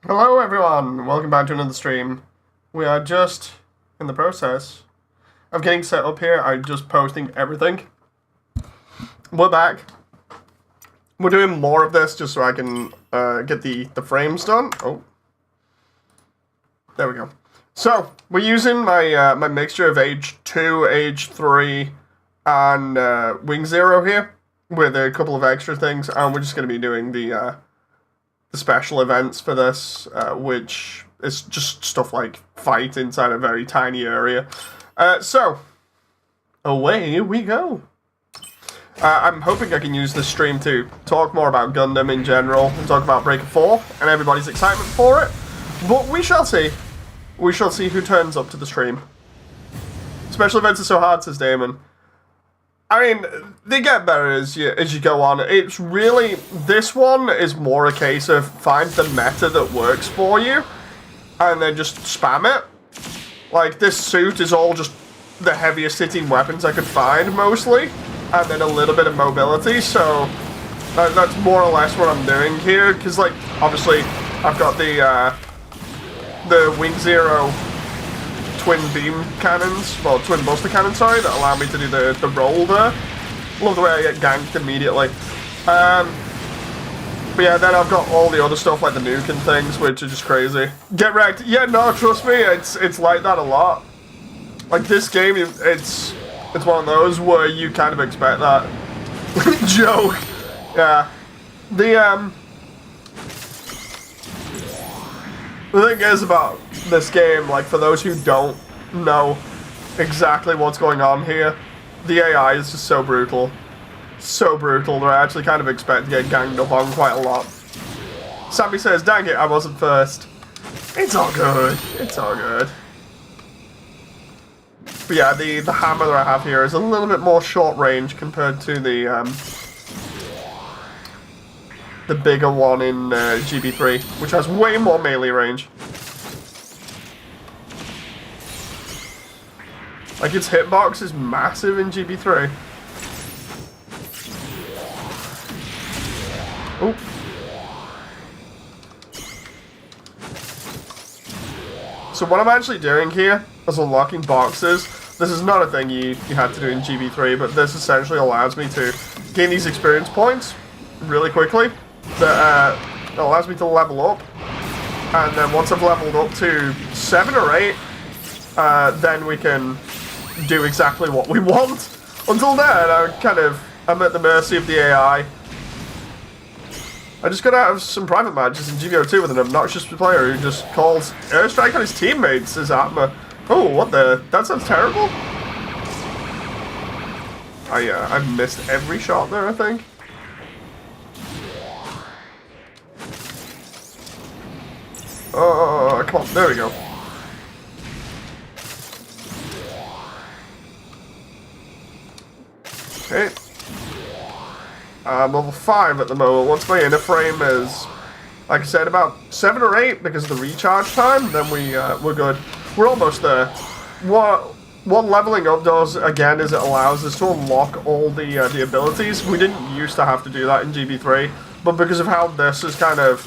Hello everyone, welcome back to another stream. We are just in the process of getting set up here. I'm just posting everything. We're back. We're doing more of this just so I can get the frames done. Oh. There we go. So, we're using my my mixture of Age 2, Age 3, and Wing Zero here, with a couple of extra things, and we're just going to be doing the special events for this, which is just stuff like fight inside a very tiny area. So, away we go. I'm hoping I can use this stream to talk more about Gundam in general, and talk about Breaker 4, and everybody's excitement for it, but we shall see. We shall see who turns up to the stream. Special events are so hard, says Damon. I mean, they get better as you go on. It's really, this one is more a case of find the meta that works for you, and then just spam it. Like, this suit is all just the heaviest hitting weapons I could find, mostly, and then a little bit of mobility, so that's more or less what I'm doing here, because, like, obviously, I've got the Wing Zero twin beam cannons, well, twin buster cannons, sorry, that allow me to do the roll there. Love the way I get ganked immediately. But yeah, then I've got all the other stuff like the nuke and things, which are just crazy. Get wrecked. Yeah, no, trust me, it's like that a lot. Like this game, it's one of those where you kind of expect that. Joke. Yeah. The thing is about this game, like, for those who don't know exactly what's going on here, the AI is just so brutal. So brutal that I actually kind of expect to get ganged up on quite a lot. Sammy says, dang it, I wasn't first. It's all good. It's all good. But yeah, the hammer that I have here is a little bit more short range compared to the bigger one in GB3, which has way more melee range. Like, its hitbox is massive in GB3. Oop. So what I'm actually doing here is unlocking boxes. This is not a thing you had to do in GB3, but this essentially allows me to gain these experience points really quickly. That allows me to level up, and then once I've leveled up to 7 or 8, then we can do exactly what we want. Until then, I'm at the mercy of the AI. I just got out of some private matches in GBO2 with an obnoxious player who just calls airstrike on his teammates, says Atma. Oh, what the? That sounds terrible. I missed every shot there, I think. Oh, come on, there we go. Okay. I'm level 5 at the moment. Once my inner frame is, like I said, about 7 or 8 because of the recharge time, then we're good. We're almost there. What leveling up does, again, is it allows us to unlock all the abilities. We didn't used to have to do that in GB3, but because of how this is kind of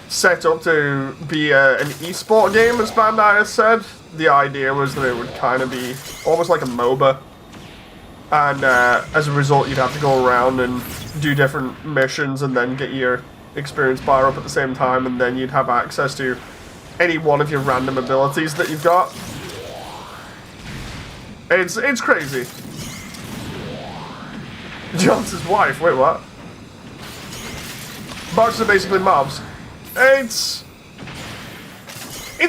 set up to be an esport game, as Bandai has said, the idea was that it would kind of be almost like a MOBA. And as a result, you'd have to go around and do different missions and then get your experience bar up at the same time, and then you'd have access to any one of your random abilities that you've got. It's crazy. Johnson's wife, wait, what? Boxes are basically mobs. It's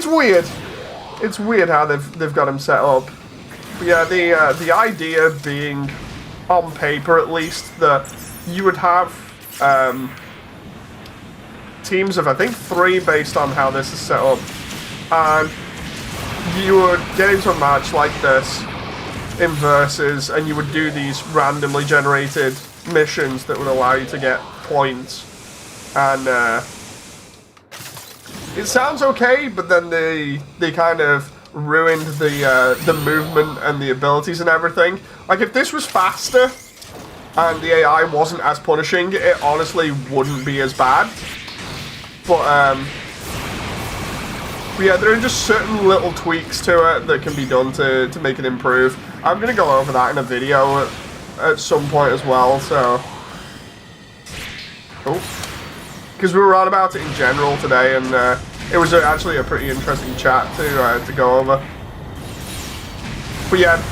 weird. It's weird how they've got him set up. But yeah, the idea being, on paper at least, that you would have teams of, I think, 3 based on how this is set up, and you would get into a match like this in Versus, and you would do these randomly generated missions that would allow you to get points, and it sounds okay, but then they kind of ruined the movement and the abilities and everything. Like, if this was faster and the AI wasn't as punishing, it honestly wouldn't be as bad. But yeah, there are just certain little tweaks to it that can be done to make it improve. I'm gonna go over that in a video at some point as well, so... Oh. Because we were on about it in general today, and it was actually a pretty interesting chat to go over. But yeah,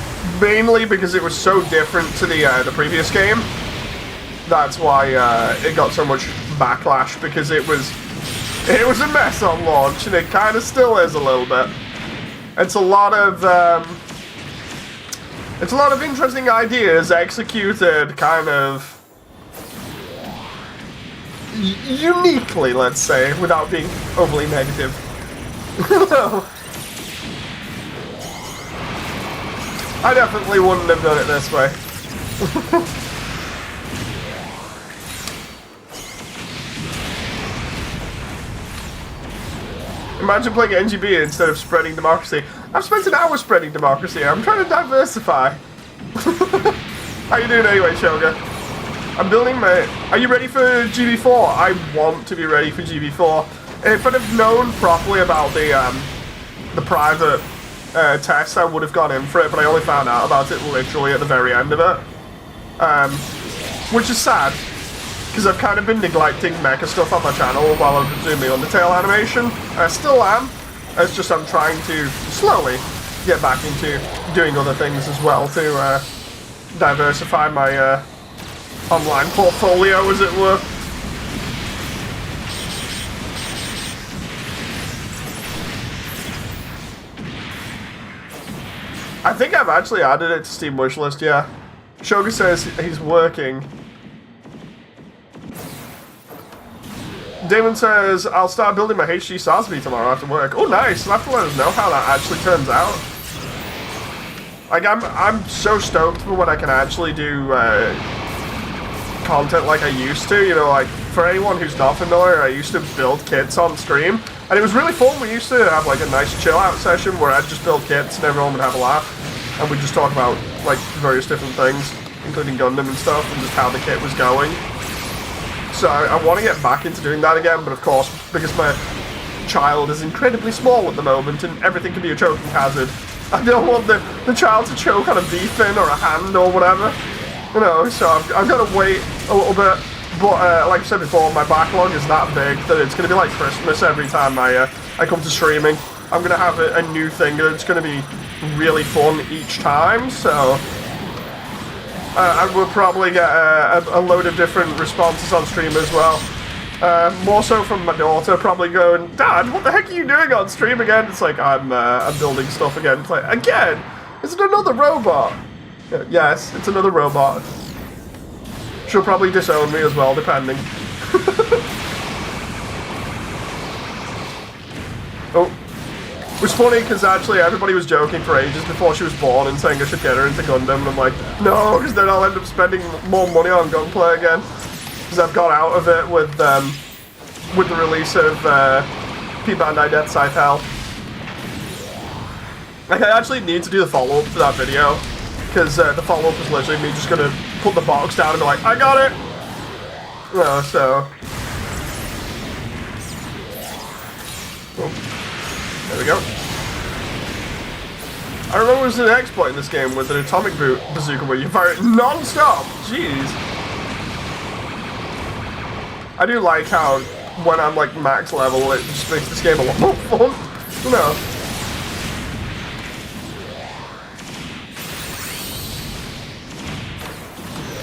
mainly because it was so different to the previous game, that's why it got so much backlash, because it was a mess on launch, and it kind of still is a little bit. It's a lot of interesting ideas executed kind of uniquely, let's say, without being overly negative. I definitely wouldn't have done it this way. Imagine playing NGB instead of spreading democracy. I've spent an hour spreading democracy. I'm trying to diversify. How you doing anyway, Shoga? I'm building my... Are you ready for GB4? I want to be ready for GB4. If I'd have known properly about the private test, I would have gone in for it, but I only found out about it literally at the very end of it. Which is sad, because I've kind of been neglecting mecha stuff on my channel while I'm doing the Undertale animation. I still am. It's just I'm trying to slowly get back into doing other things as well to diversify my online portfolio, as it were. I think I've actually added it to Steam wishlist, yeah. Shoga says he's working. Damon says, I'll start building my HD Sasbi tomorrow after work. Oh, nice. You'll have to let us know how that actually turns out. Like, I'm so stoked for when I can actually do content like I used to. You know, like, for anyone who's not familiar, I used to build kits on stream. And it was really fun. We used to have, like, a nice chill-out session where I'd just build kits and everyone would have a laugh. And we'd just talk about, like, various different things, including Gundam and stuff, and just how the kit was going. So I want to get back into doing that again, but of course, because my child is incredibly small at the moment and everything can be a choking hazard, I don't want the child to choke on a bee fin or a hand or whatever. You know, so I've got to wait a little bit. But like I said before, my backlog is that big that it's going to be like Christmas every time I come to streaming. I'm going to have a new thing that's going to be really fun each time, so... I will probably get a load of different responses on stream as well. More so from my daughter, probably going, Dad, what the heck are you doing on stream again? It's like, I'm building stuff again. It's like, again? Is it another robot? Yes, it's another robot. She'll probably disown me as well, depending. Oh. It was funny because actually everybody was joking for ages before she was born and saying I should get her into Gundam, and I'm like, no, because then I'll end up spending more money on gunplay again. Because I've got out of it with the release of P Bandai Death Scythe Hell. Like, I actually need to do the follow-up to that video, because the follow-up is literally me just gonna put the box down and be like, I got it! So... Oh. There we go. I remember there was an exploit in this game with an atomic bazooka where you fire it non-stop. Jeez. I do like how when I'm like max level, it just makes this game a lot more fun. You know.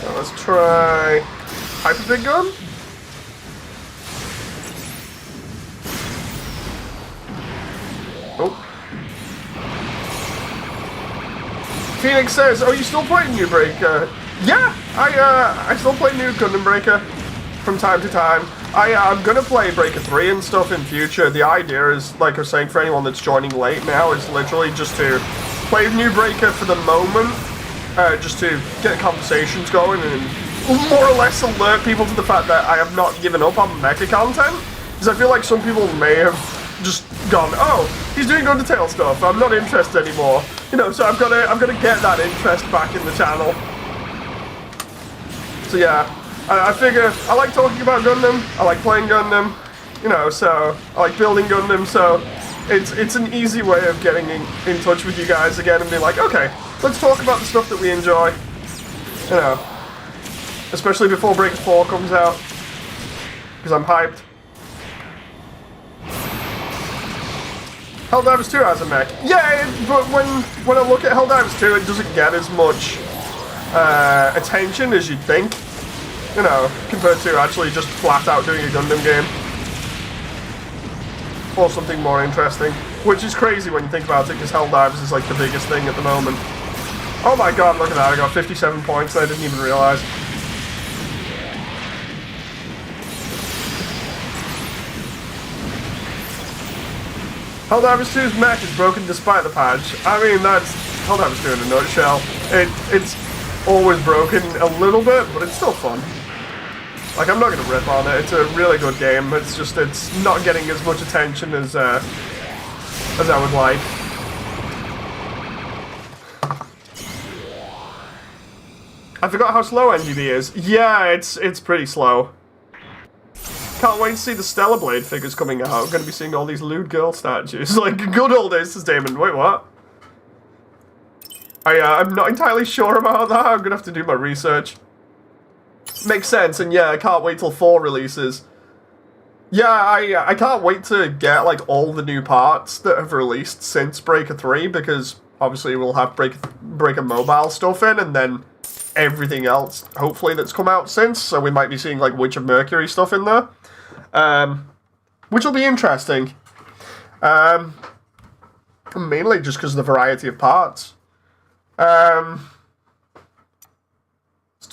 So let's try Hyper Big Gun. Oh. Phoenix says, oh, you still playing New Breaker? Yeah, I still play new Gundam Breaker from time to time. I'm gonna play Breaker 3 and stuff in future. The idea is, like I was saying, for anyone that's joining late now, is literally just to play New Breaker for the moment, just to get conversations going and more or less alert people to the fact that I have not given up on mecha content. Because I feel like some people may have just gone, oh, he's doing Undertale stuff, I'm not interested anymore. You know, so I've got to get that interest back in the channel. So yeah, I figure I like talking about Gundam, I like playing Gundam, You know, so I like building Gundam, so it's an easy way of getting in touch with you guys again and be like, okay, let's talk about the stuff that we enjoy. You know, especially before Breaker 4 comes out, because I'm hyped. Helldivers 2 has a mech. Yeah, but when I look at Helldivers 2, it doesn't get as much attention as you'd think. You know, compared to actually just flat out doing a Gundam game. Or something more interesting. Which is crazy when you think about it, because Helldivers is like the biggest thing at the moment. Oh my god, look at that, I got 57 points, I didn't even realise. Helldivers 2's mech is broken despite the patch. I mean, that's Helldivers 2 in a nutshell. It's always broken a little bit, but it's still fun. Like, I'm not gonna rip on it. It's a really good game. It's just it's not getting as much attention as I would like. I forgot how slow NGB is. Yeah, it's pretty slow. Can't wait to see the Stellar Blade figures coming out. I'm gonna be seeing all these lewd girl statues. Like, good old days, says Damon. Wait, what? I'm not entirely sure about that. I'm gonna have to do my research. Makes sense, and yeah, I can't wait till 4 releases. Yeah, I can't wait to get, like, all the new parts that have released since Breaker 3, because obviously we'll have Breaker Mobile stuff in, and then everything else, hopefully, that's come out since, so we might be seeing, like, Witch of Mercury stuff in there. Which will be interesting. Mainly just because of the variety of parts.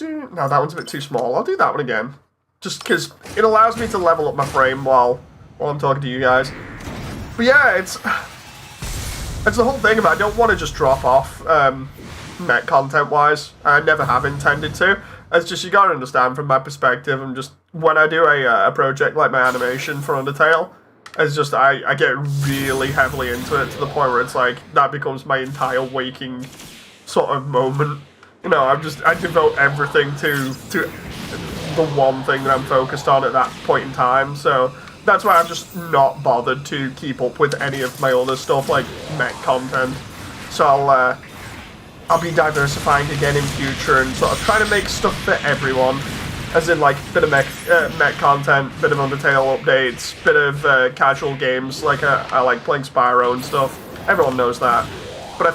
No, that one's a bit too small. I'll do that one again. Just because it allows me to level up my frame while I'm talking to you guys. But yeah, it's the whole thing about I don't want to just drop off mech content-wise. I never have intended to. It's just, you gotta understand from my perspective, I'm just, when I do a project like my animation for Undertale, it's just, I get really heavily into it to the point where it's like, that becomes my entire waking sort of moment. You know, I devote everything to the one thing that I'm focused on at that point in time, so that's why I'm just not bothered to keep up with any of my other stuff, like mech content. So I'll be diversifying again in future and sort of trying to make stuff for everyone. As in, like, bit of mech content, bit of Undertale updates, bit of casual games, like I like playing Spyro and stuff. Everyone knows that. But I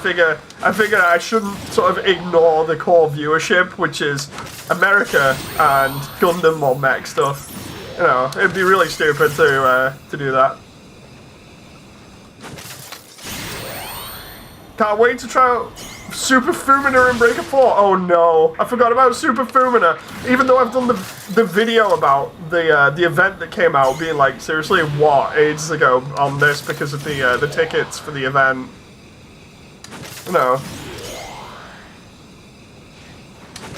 figure I shouldn't sort of ignore the core viewership, which is America and Gundam or mech stuff. You know, it'd be really stupid to do that. Can't wait to try out Super Fumina in Breaker 4. Oh no, I forgot about Super Fumina. Even though I've done the video about the event that came out, being like, seriously, what, ages ago on this because of the tickets for the event. No.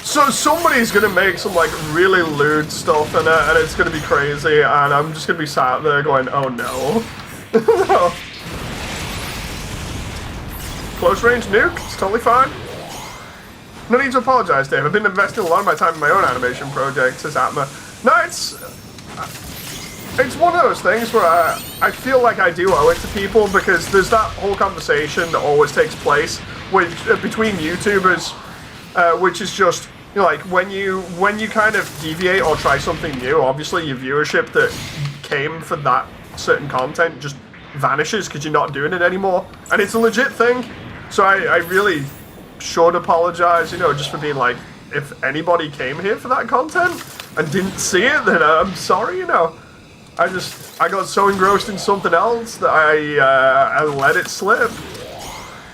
So somebody's gonna make some like really lewd stuff in it, and it's gonna be crazy, and I'm just gonna be sat there going, oh no. No. Close range nuke, it's totally fine. No need to apologize, Dave. I've been investing a lot of my time in my own animation project, says Atma. No, it's one of those things where I feel like I do owe it to people, because there's that whole conversation that always takes place between YouTubers, which is just, you know, like when you kind of deviate or try something new, obviously your viewership that came for that certain content just vanishes because you're not doing it anymore, and it's a legit thing. So I really should apologize, you know, just for being like, if anybody came here for that content and didn't see it, then I'm sorry, you know. I got so engrossed in something else that I let it slip.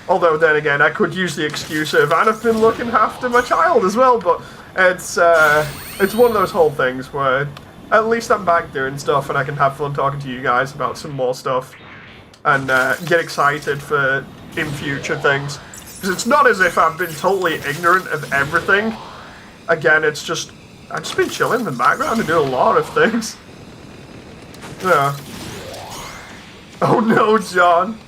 Although then again, I could use the excuse of, and I've been looking after my child as well, but it's one of those whole things where at least I'm back doing stuff and I can have fun talking to you guys about some more stuff and get excited for in future things. Because it's not as if I've been totally ignorant of everything. Again, it's just, I've just been chilling in the background and doing a lot of things. Yeah. Oh no, John.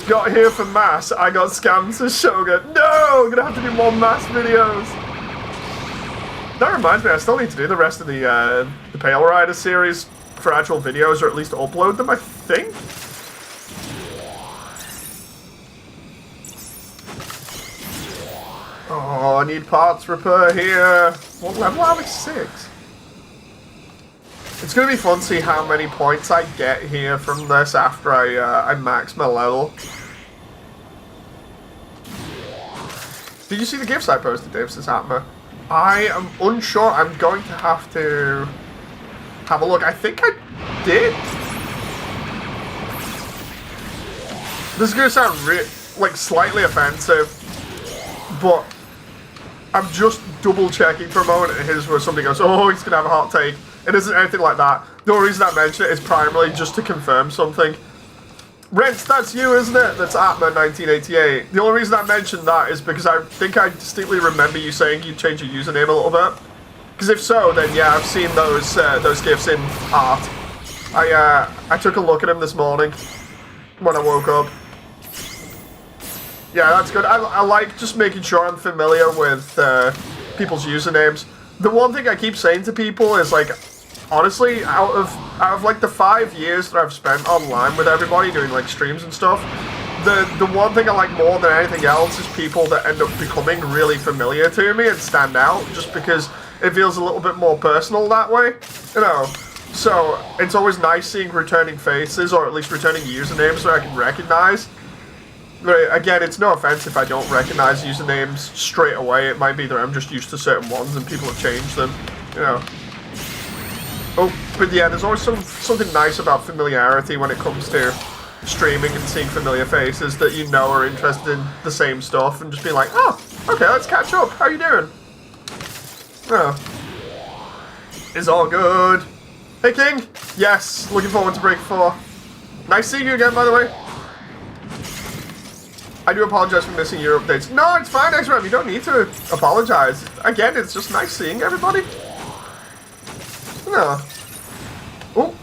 Got here for mass, I got scammed, says Shogun. No! I'm gonna have to do more mass videos. That reminds me, I still need to do the rest of the Pale Rider series for actual videos, or at least upload them, I think. Oh, I need parts repair here. What level are we? 6. It's gonna be fun to see how many points I get here from this after I max my level. Did you see the gifts I posted, Dave? Says Atma. I am unsure. I'm going to have to have a look. I think I did. This is gonna sound like slightly offensive, but I'm just double checking for a moment. And here's where somebody goes, "Oh, he's gonna have a hot take." It isn't anything like that. The only reason I mention it is primarily just to confirm something. Rents, that's you, isn't it? That's Atma 1988. The only reason I mentioned that is because I think I distinctly remember you saying you'd change your username a little bit. Because if so, then yeah, I've seen those gifs in art. I took a look at him this morning when I woke up. Yeah, that's good. I like just making sure I'm familiar with people's usernames. The one thing I keep saying to people is like, honestly, out of like the 5 years that I've spent online with everybody doing like streams and stuff, the one thing I like more than anything else is people that end up becoming really familiar to me and stand out, just because it feels a little bit more personal that way, you know. So it's always nice seeing returning faces, or at least returning usernames that I can recognize. But again, it's no offense if I don't recognize usernames straight away. It might be that I'm just used to certain ones and people have changed them, you know. Oh, but yeah, there's always something nice about familiarity when it comes to streaming and seeing familiar faces that you know are interested in the same stuff, and just being like, oh, okay, let's catch up. How you doing? Oh. It's all good. Hey, King. Yes, looking forward to Breaker 4. Nice seeing you again, by the way. I do apologize for missing your updates. No, it's fine, X-Ram. You don't need to apologize. Again, it's just nice seeing everybody. No. Oh.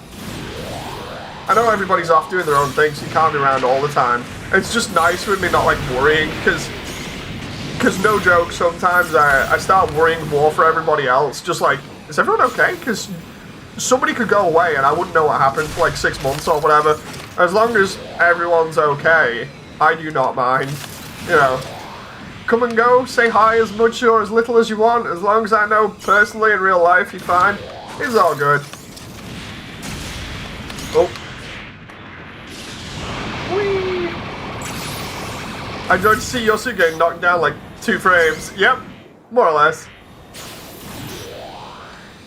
I know everybody's off doing their own things, so you can't be around all the time. It's just nice with me not, like, worrying, because no joke, sometimes I start worrying more for everybody else. Just like, is everyone okay? Because somebody could go away and I wouldn't know what happened for, like, 6 months or whatever. As long as everyone's okay, I do not mind. You know, come and go, say hi as much or as little as you want. As long as I know personally in real life you're fine. It's all good. Oh. Whee! I enjoyed to see Yosu getting knocked down like 2 frames. Yep, more or less.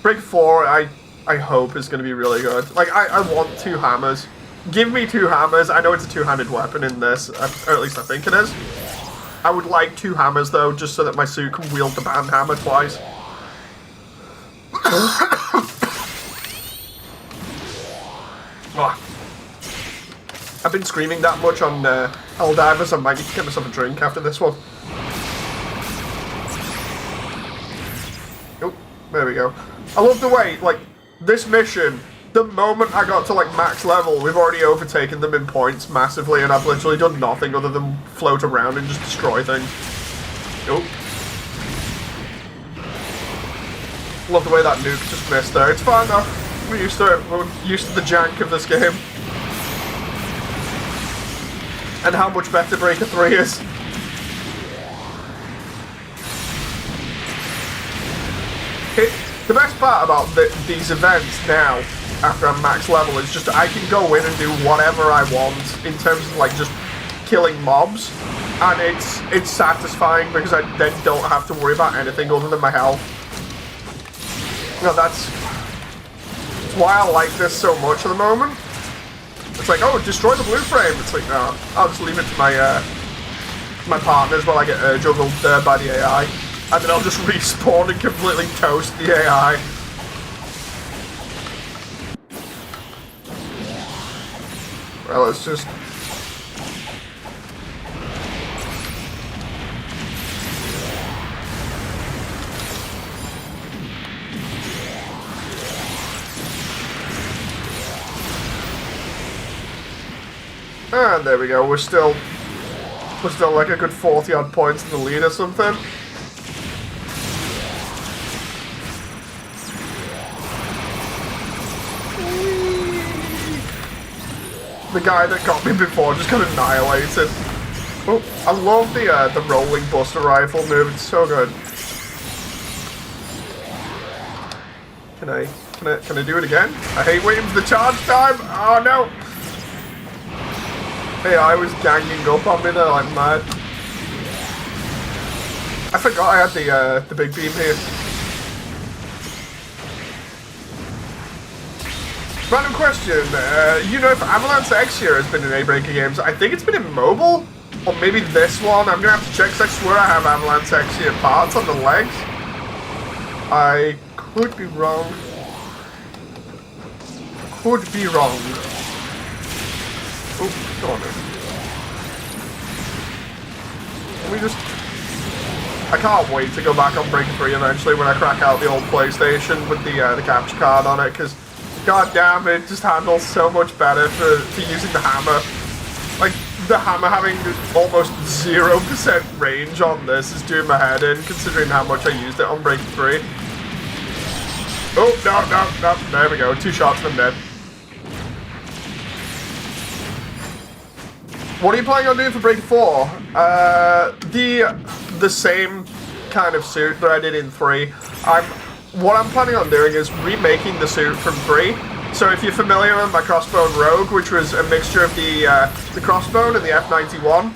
Breaker 4, I hope is going to be really good. Like, I want 2 hammers. Give me 2 hammers. I know it's a 2-handed weapon in this, or at least I think it is. I would like 2 hammers though, just so that my suit can wield the band hammer twice. Oh. I've been screaming that much on Helldivers, I might need to get myself a drink after this one. Oh, there we go. I love the way, like, this mission, the moment I got to, like, max level, we've already overtaken them in points massively, and I've literally done nothing other than float around and just destroy things. Oh. Love the way that nuke just missed there. It's fine though. We're used to it. We're used to the jank of this game. And how much better Breaker 3 is. The best part about these events now, after I'm max level, is just I can go in and do whatever I want in terms of like just killing mobs. And it's satisfying because I then don't have to worry about anything other than my health. No, that's why I like this so much at the moment. It's like, oh, destroy the blue frame. It's like, no, I'll just leave it to my partners while I get juggled by the AI. And then I'll just respawn and completely toast the AI. Well, let's just... And there we go, we're still like a good 40 odd points in the lead or something. the guy that got me before just got annihilated. Oh, I love the rolling buster rifle move. It's so good. Can I do it again? I hate waiting for the charge time. Oh no! Hey, I was ganging up on me there like mad. I forgot I had the big beam here. Random question. You know if Avalanche X here has been in A-Breaker games? I think it's been in mobile. Or maybe this one. I'm gonna have to check because I swear I have Avalanche X here parts on the legs. I could be wrong. Could be wrong. Oh, go on then. Let me just... I can't wait to go back on Breaker 3 eventually when I crack out the old PlayStation with the capture card on it, because god damn, it just handles so much better for using the hammer. Like, the hammer having almost 0% range on this is doing my head in, considering how much I used it on Breaker 3. Oh, no, there we go, 2 shots and I'm dead. What are you planning on doing for Breaker 4? The same kind of suit that I did in 3. What I'm planning on doing is remaking the suit from 3. So if you're familiar with my Crossbone Rogue, which was a mixture of the Crossbone and the F91,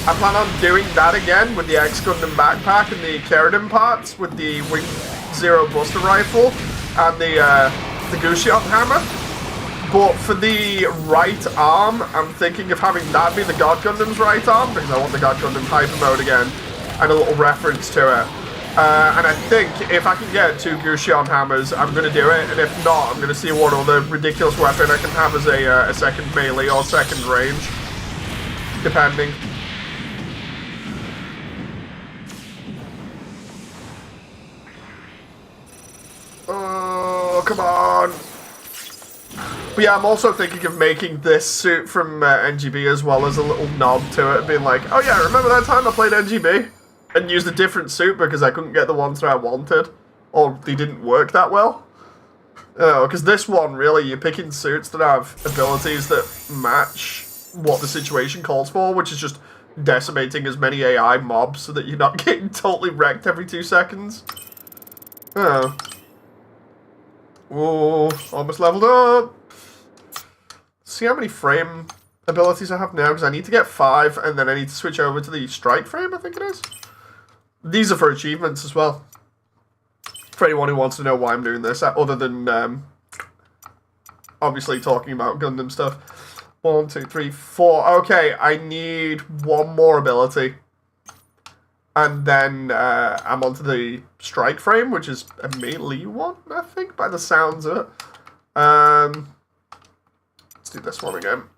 I plan on doing that again with the X-Gundam backpack and the Keratin parts with the Wing Zero Buster Rifle and the Gusion Hammer. But for the right arm, I'm thinking of having that be the God Gundam's right arm, because I want the God Gundam Hyper Mode again, and a little reference to it. And I think if I can get 2 Gusion hammers, I'm going to do it, and if not, I'm going to see what other ridiculous weapon I can have as a second melee or second range, depending. Oh, come on! But yeah, I'm also thinking of making this suit from NGB as well as a little nod to it, being like, oh yeah, remember that time I played NGB? And used a different suit because I couldn't get the ones that I wanted. Or they didn't work that well. Because this one, really, you're picking suits that have abilities that match what the situation calls for, which is just decimating as many AI mobs so that you're not getting totally wrecked every 2 seconds. Oh. Whoa, almost leveled up. See how many frame abilities I have now, because I need to get 5, and then I need to switch over to the strike frame, I think it is. These are for achievements as well. For anyone who wants to know why I'm doing this, other than obviously talking about Gundam stuff. 1, 2, 3, 4. Okay, I need 1 more ability. And then I'm onto the strike frame, which is a melee one, I think, by the sounds of it. Let's do this one again.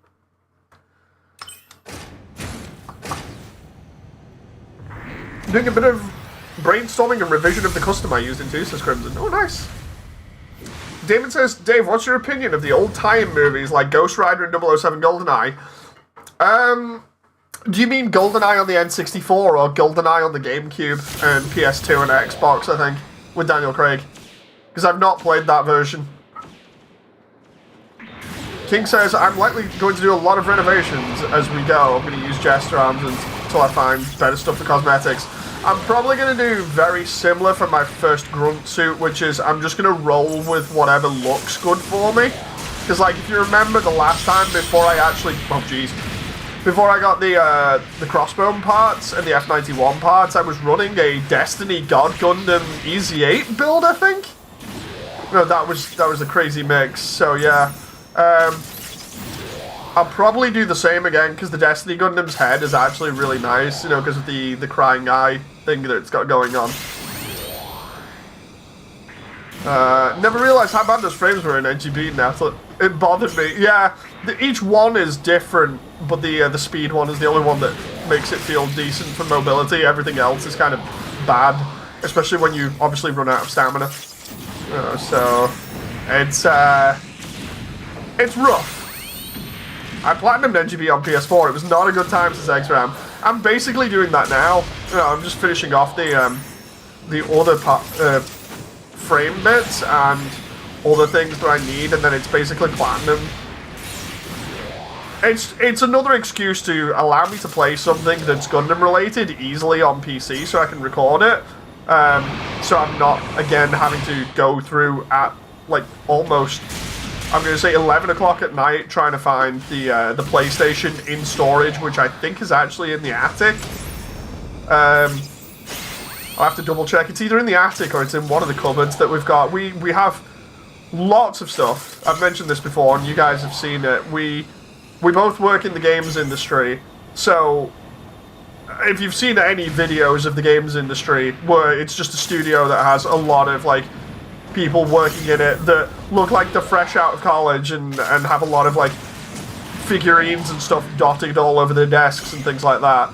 Doing a bit of brainstorming and revision of the custom I used in 2, says Crimson. Oh, nice. Damon says, Dave, what's your opinion of the old tie-in movies like Ghost Rider and 007 GoldenEye? Do you mean GoldenEye on the N64 or GoldenEye on the GameCube and PS2 and Xbox, I think, with Daniel Craig? Because I've not played that version. King says, I'm likely going to do a lot of renovations as we go. I'm going to use gesture arms until I find better stuff for cosmetics. I'm probably going to do very similar for my first grunt suit, which is I'm just going to roll with whatever looks good for me. Because, like, if you remember the last time before I actually... Oh, jeez. Before I got the Crossbone parts and the F91 parts, I was running a Destiny God Gundam Easy 8 build, I think? No, that was a crazy mix, so yeah. I'll probably do the same again, because the Destiny Gundam's head is actually really nice, you know, because of the crying eye thing that it's got going on. Never realised how bad those frames were in NGB now, so it bothered me. Yeah, each one is different, but the speed one is the only one that makes it feel decent for mobility. Everything else is kind of bad, especially when you obviously run out of stamina. So, it's rough. I platinumed NGB on PS4. It was not a good time since X-Ram. I'm basically doing that now. You know, I'm just finishing off the other frame bits and all the things that I need, and then it's basically platinum. it's another excuse to allow me to play something that's Gundam related easily on PC, so I can record it. So I'm not again having to go through at like almost, I'm going to say 11 o'clock at night trying to find the PlayStation in storage, which I think is actually in the attic. I'll have to double check. It's either in the attic or it's in one of the cupboards that we've got. We have lots of stuff. I've mentioned this before, and you guys have seen it. We both work in the games industry, so if you've seen any videos of the games industry where it's just a studio that has a lot of like people working in it that look like they're fresh out of college and have a lot of like figurines and stuff dotted all over their desks and things like that,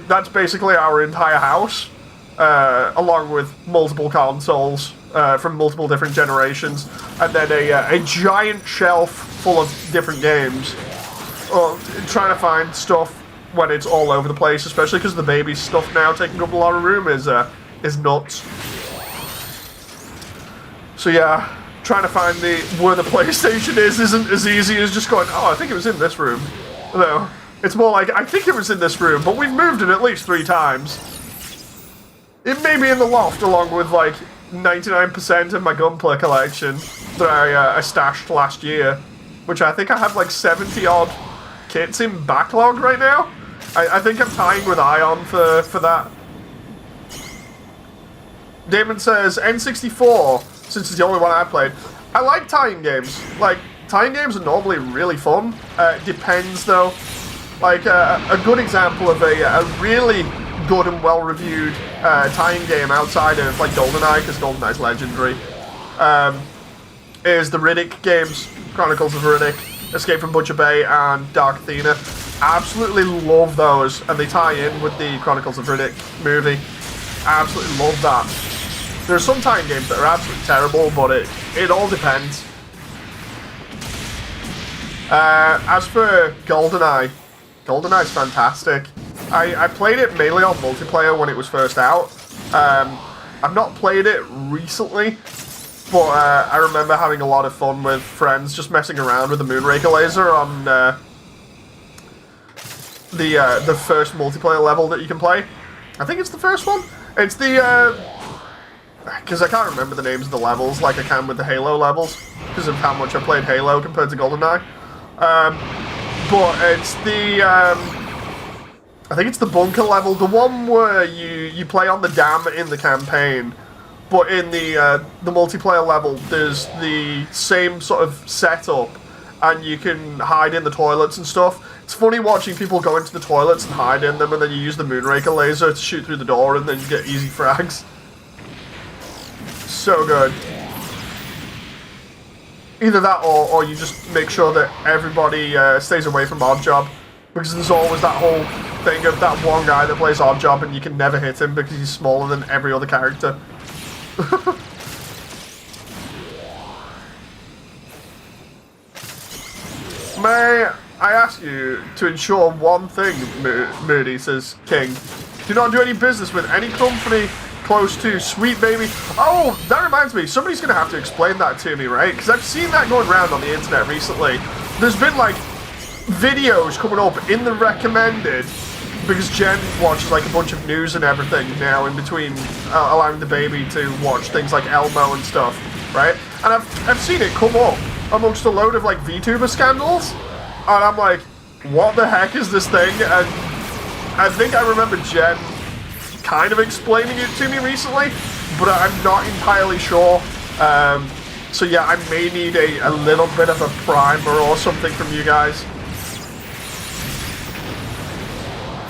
that's basically our entire house, along with multiple consoles from multiple different generations, and then a giant shelf full of different games. Trying to find stuff when it's all over the place, especially because the baby stuff now taking up a lot of room is nuts. So yeah, trying to find where the PlayStation isn't as easy as just going, oh, I think it was in this room. No, it's more like, I think it was in this room, but we've moved it at least 3 times. It may be in the loft along with like 99% of my Gunpla collection that I stashed last year, which I think I have like 70 odd kits in backlog right now. I think I'm tying with Ion for that. Damon says, N64, since it's the only one I played. I like tying games. Like, tying games are normally really fun. Depends though. Like, a good example of a really good and well-reviewed tying game outside of like GoldenEye, because GoldenEye's legendary, is the Riddick games, Chronicles of Riddick, Escape from Butcher Bay, and Dark Athena. Absolutely love those, and they tie in with the Chronicles of Riddick movie. Absolutely love that. There are some tying games that are absolutely terrible, but it all depends. As for GoldenEye, GoldenEye's fantastic. I played it mainly on multiplayer when it was first out. I've not played it recently, but I remember having a lot of fun with friends just messing around with the Moonraker laser on the first multiplayer level that you can play. I think it's the first one. It's the because I can't remember the names of the levels like I can with the Halo levels because of how much I played Halo compared to GoldenEye. But it's the I think it's the bunker level, the one where you play on the dam in the campaign. But in the multiplayer level, there's the same sort of setup, and you can hide in the toilets and stuff. It's funny watching people go into the toilets and hide in them, and then you use the Moonraker laser to shoot through the door, and then you get easy frags. So good. Either that, or you just make sure that everybody stays away from Oddjob, because there's always that whole thing of that one guy that plays Oddjob, and you can never hit him because he's smaller than every other character. May I ask you to ensure one thing, Moody, says King. Do not do any business with any company close to Sweet Baby. Oh, that reminds me, somebody's going to have to explain that to me, right? Because I've seen that going around on the internet recently. There's been, like, videos coming up in the recommended, because Jen watches like a bunch of news and everything now in between allowing the baby to watch things like Elmo and stuff, right? And I've seen it come up amongst a load of like VTuber scandals, and I'm like, what the heck is this thing? And I think I remember Jen kind of explaining it to me recently, but I'm not entirely sure. So yeah, I may need a little bit of a primer or something from you guys.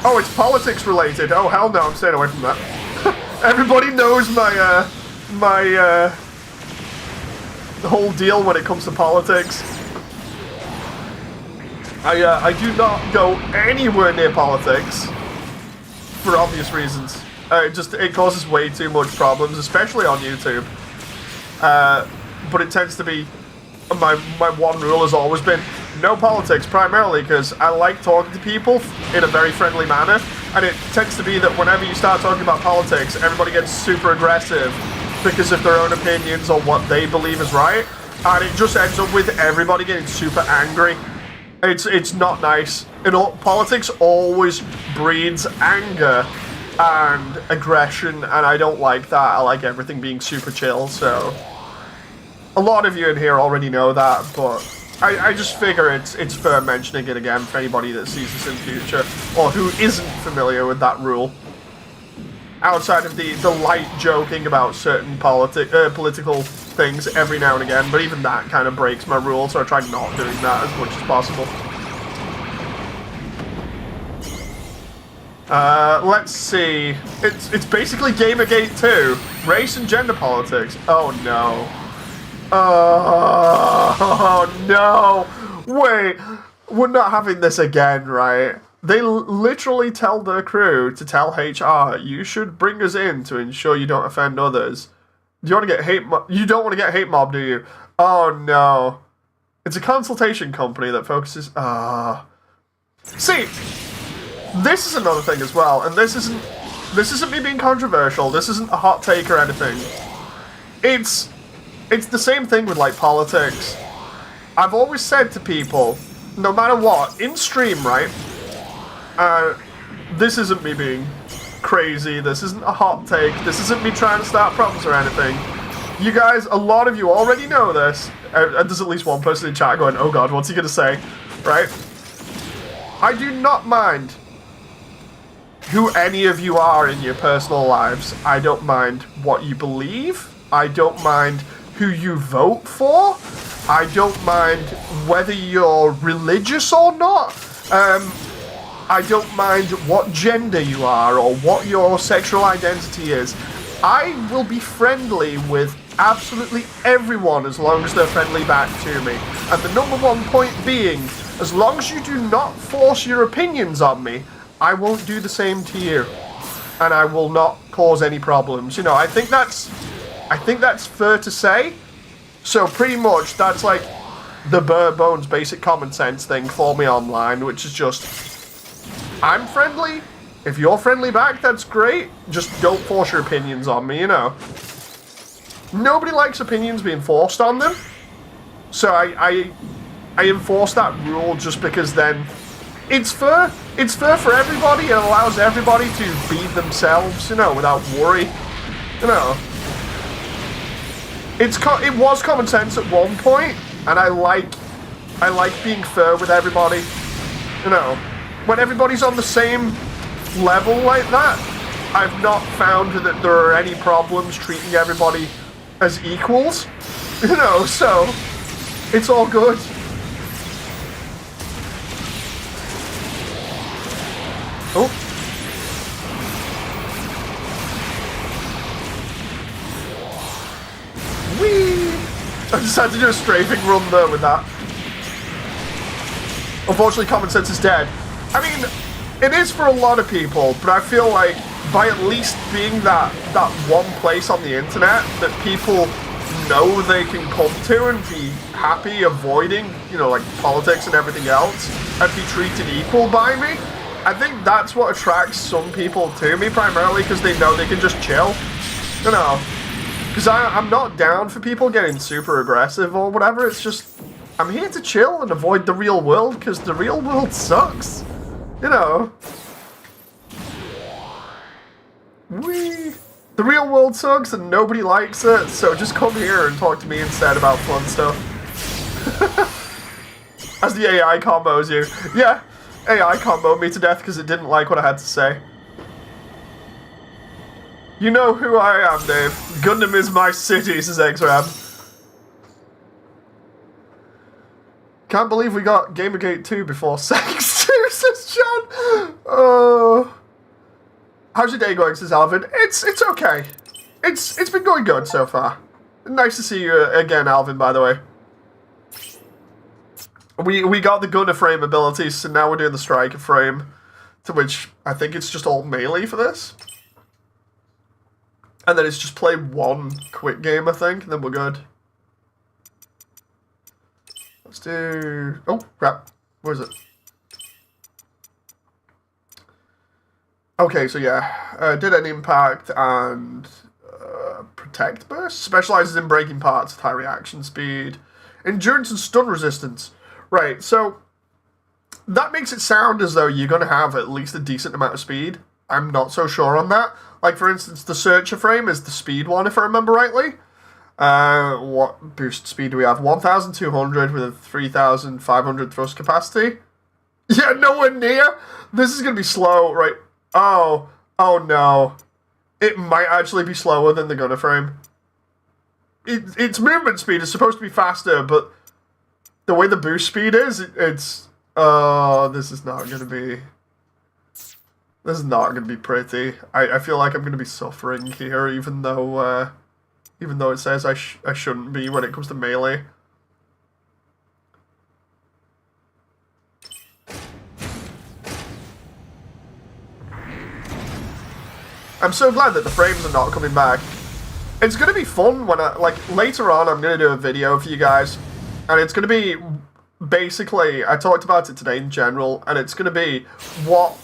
Oh, it's politics related. Oh, hell no, I'm staying away from that. Everybody knows my whole deal when it comes to politics. I do not go anywhere near politics for obvious reasons. It causes way too much problems, especially on YouTube. But it tends to be my one rule has always been no politics, primarily because I like talking to people in a very friendly manner, and it tends to be that whenever you start talking about politics, everybody gets super aggressive because of their own opinions on what they believe is right, and it just ends up with everybody getting super angry. It's not nice. Politics always breeds anger and aggression, and I don't like that. I like everything being super chill, so... A lot of you in here already know that, but I just figure it's fair mentioning it again for anybody that sees this in the future, or who isn't familiar with that rule. Outside of the light joking about certain political things every now and again, but even that kind of breaks my rule, so I try not doing that as much as possible. Let's see. It's basically Gamergate 2. Race and gender politics. Oh no. Oh no! Wait, we're not having this again, right? They literally tell their crew to tell HR, you should bring us in to ensure you don't offend others. Do you want to get you don't want to get hate mob, do you? Oh no. It's a consultation company that focuses... See, this is another thing as well, and this isn't me being controversial, this isn't a hot take or anything. It's the same thing with, like, politics. I've always said to people, no matter what, in stream, right? This isn't me being crazy, this isn't a hot take, this isn't me trying to start problems or anything. You guys, a lot of you already know this. There's at least one person in chat going, oh god, what's he gonna say? Right? I do not mind who any of you are in your personal lives. I don't mind what you believe. I don't mind who you vote for. I don't mind whether you're religious or not. I don't mind what gender you are or what your sexual identity is. I will be friendly with absolutely everyone as long as they're friendly back to me. And the number one point being, as long as you do not force your opinions on me, I won't do the same to you. And I will not cause any problems. You know, I think that's fair to say. So pretty much that's like the bare bones basic common sense thing for me online, which is just, I'm friendly. If you're friendly back, that's great. Just don't force your opinions on me, you know. Nobody likes opinions being forced on them. So I enforce that rule just because then it's fair. It's fair for everybody. It allows everybody to be themselves, you know, without worry. You know. It was common sense at one point, and I like being fair with everybody. You know, when everybody's on the same level like that, I've not found that there are any problems treating everybody as equals. You know, so it's all good. Oh. Whee! I just had to do a strafing run there with that. Unfortunately, common sense is dead. I mean, it is for a lot of people, but I feel like by at least being that one place on the internet that people know they can come to and be happy avoiding, you know, like politics and everything else, and be treated equal by me, I think that's what attracts some people to me, primarily because they know they can just chill, you know. Because I'm not down for people getting super aggressive or whatever, it's just, I'm here to chill and avoid the real world, because the real world sucks, you know. The real world sucks and nobody likes it, so just come here and talk to me instead about fun stuff. As the AI combos you. Yeah, AI comboed me to death because it didn't like what I had to say. You know who I am, Dave. Gundam is my city, says X-Ram. Can't believe we got Gamergate 2 before sex too, says John. Oh. How's your day going, says Alvin? It's okay. It's been going good so far. Nice to see you again, Alvin, by the way. We got the gunner frame abilities, so now we're doing the striker frame, to which I think it's just all melee for this. And then it's just play one quick game, I think, and then we're good. Let's do... Oh, crap. Where is it? Okay, so yeah. Did an impact and... Protect burst? Specializes in breaking parts with high reaction speed. Endurance and stun resistance. Right, so... that makes it sound as though you're going to have at least a decent amount of speed. I'm not so sure on that. Like, for instance, the searcher frame is the speed one, if I remember rightly. What boost speed do we have? 1,200 with a 3,500 thrust capacity. Yeah, nowhere near. This is going to be slow, right? Oh no. It might actually be slower than the gunner frame. Its movement speed is supposed to be faster, but the way the boost speed is, it's... Oh, this is not going to be... This is not going to be pretty. I feel like I'm going to be suffering here, even though it says I shouldn't be when it comes to melee. I'm so glad that the frames are not coming back. It's going to be fun when later on I'm going to do a video for you guys, and it's going to be basically, I talked about it today in general, and it's going to be what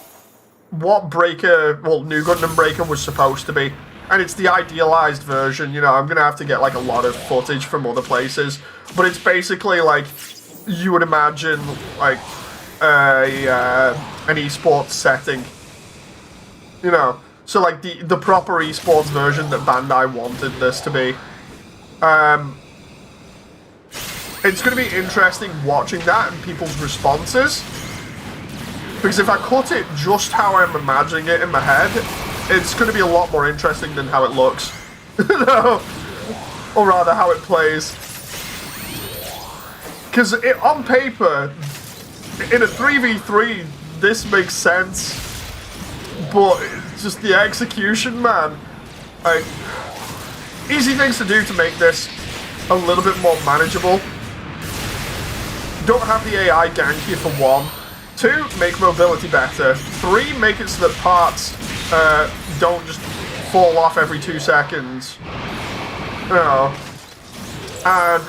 Breaker, well, New Gundam Breaker was supposed to be. And it's the idealized version, you know, I'm going to have to get, like, a lot of footage from other places. But it's basically, like, you would imagine, like, an esports setting. You know, so, like, the proper esports version that Bandai wanted this to be. It's going to be interesting watching that and people's responses. Because if I cut it just how I'm imagining it in my head, it's going to be a lot more interesting than how it looks. No. Or rather, how it plays. Because on paper, in a 3v3, this makes sense. But it's just the execution, man. Like, easy things to do to make this a little bit more manageable. Don't have the AI gank you for one. 2, make mobility better. 3, make it so that parts don't just fall off every 2 seconds. You know. And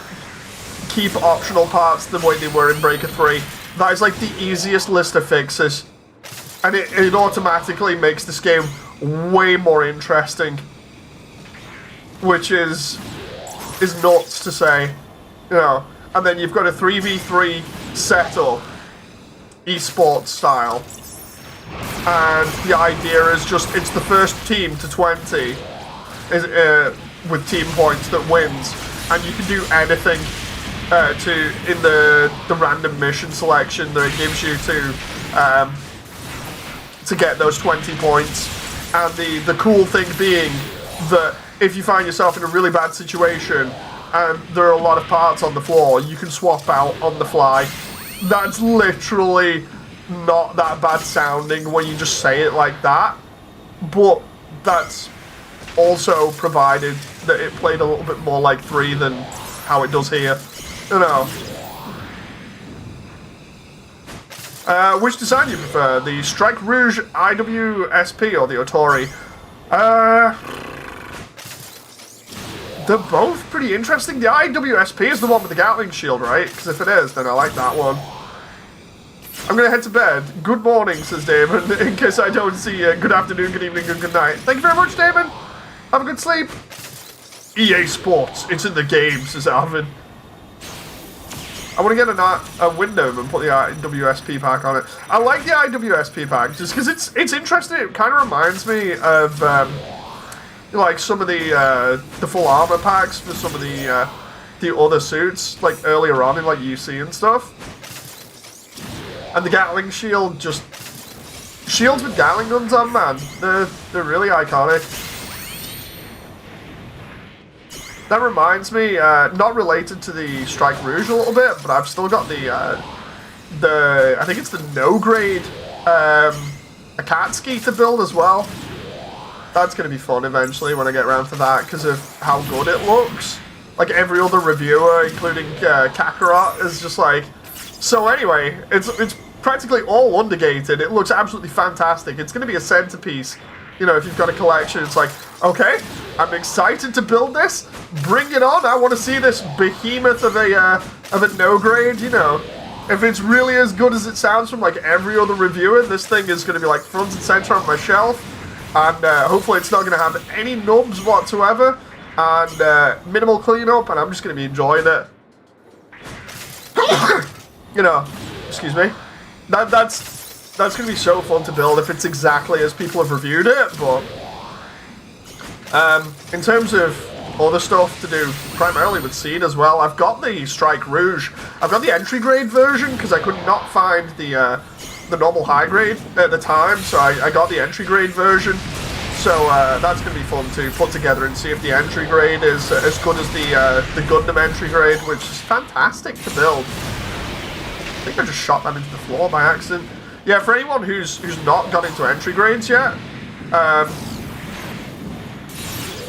keep optional parts the way they were in Breaker 3. That is like the easiest list of fixes. And it automatically makes this game way more interesting. Which is nuts to say. You know. And then you've got a 3v3 setup. Esports style, and the idea is just it's the first team to 20 with team points that wins, and you can do anything in the random mission selection that it gives you to get those 20 points. And the cool thing being that if you find yourself in a really bad situation and there are a lot of parts on the floor, you can swap out on the fly. That's literally not that bad sounding when you just say it like that, but that's also provided that it played a little bit more like 3 than how it does here. You know. Which design do you prefer? The Strike Rouge IWSP or the Otori? They're both pretty interesting. The IWSP is the one with the Gatling shield, right? Because if it is, then I like that one. I'm going to head to bed. Good morning, says Damon. In case I don't see you. Good afternoon, good evening, and good night. Thank you very much, Damon. Have a good sleep. EA Sports. It's in the game, says Alvin. I want to get a Wyndham and put the IWSP pack on it. I like the IWSP pack just because it's interesting. It kind of reminds me of... like some of the full armor packs for some of the other suits, like earlier on in like UC and stuff. And the Gatling shield, just shields with Gatling guns on, man. They're really iconic. That reminds me, not related to the Strike Rouge a little bit, but I've still got the I think it's the no grade Akatsuki to build as well. That's going to be fun eventually when I get around to that because of how good it looks. Like every other reviewer, including Kakarot, is just like... So anyway, it's practically all undergated. It looks absolutely fantastic. It's going to be a centerpiece. You know, if you've got a collection, it's like, okay, I'm excited to build this. Bring it on. I want to see this behemoth of a no grade, you know. If it's really as good as it sounds from like every other reviewer, this thing is going to be like front and center on my shelf. And hopefully it's not going to have any nubs whatsoever. And minimal cleanup, and I'm just going to be enjoying it. You know, excuse me. That's going to be so fun to build if it's exactly as people have reviewed it, but in terms of other stuff to do primarily with Seed as well, I've got the Strike Rouge. I've got the entry grade version because I could not find the normal high grade at the time, so I got the entry grade version. So that's going to be fun to put together and see if the entry grade is as good as the Gundam entry grade, which is fantastic to build. I think I just shot that into the floor by accident. Yeah, for anyone who's not got into entry grades yet,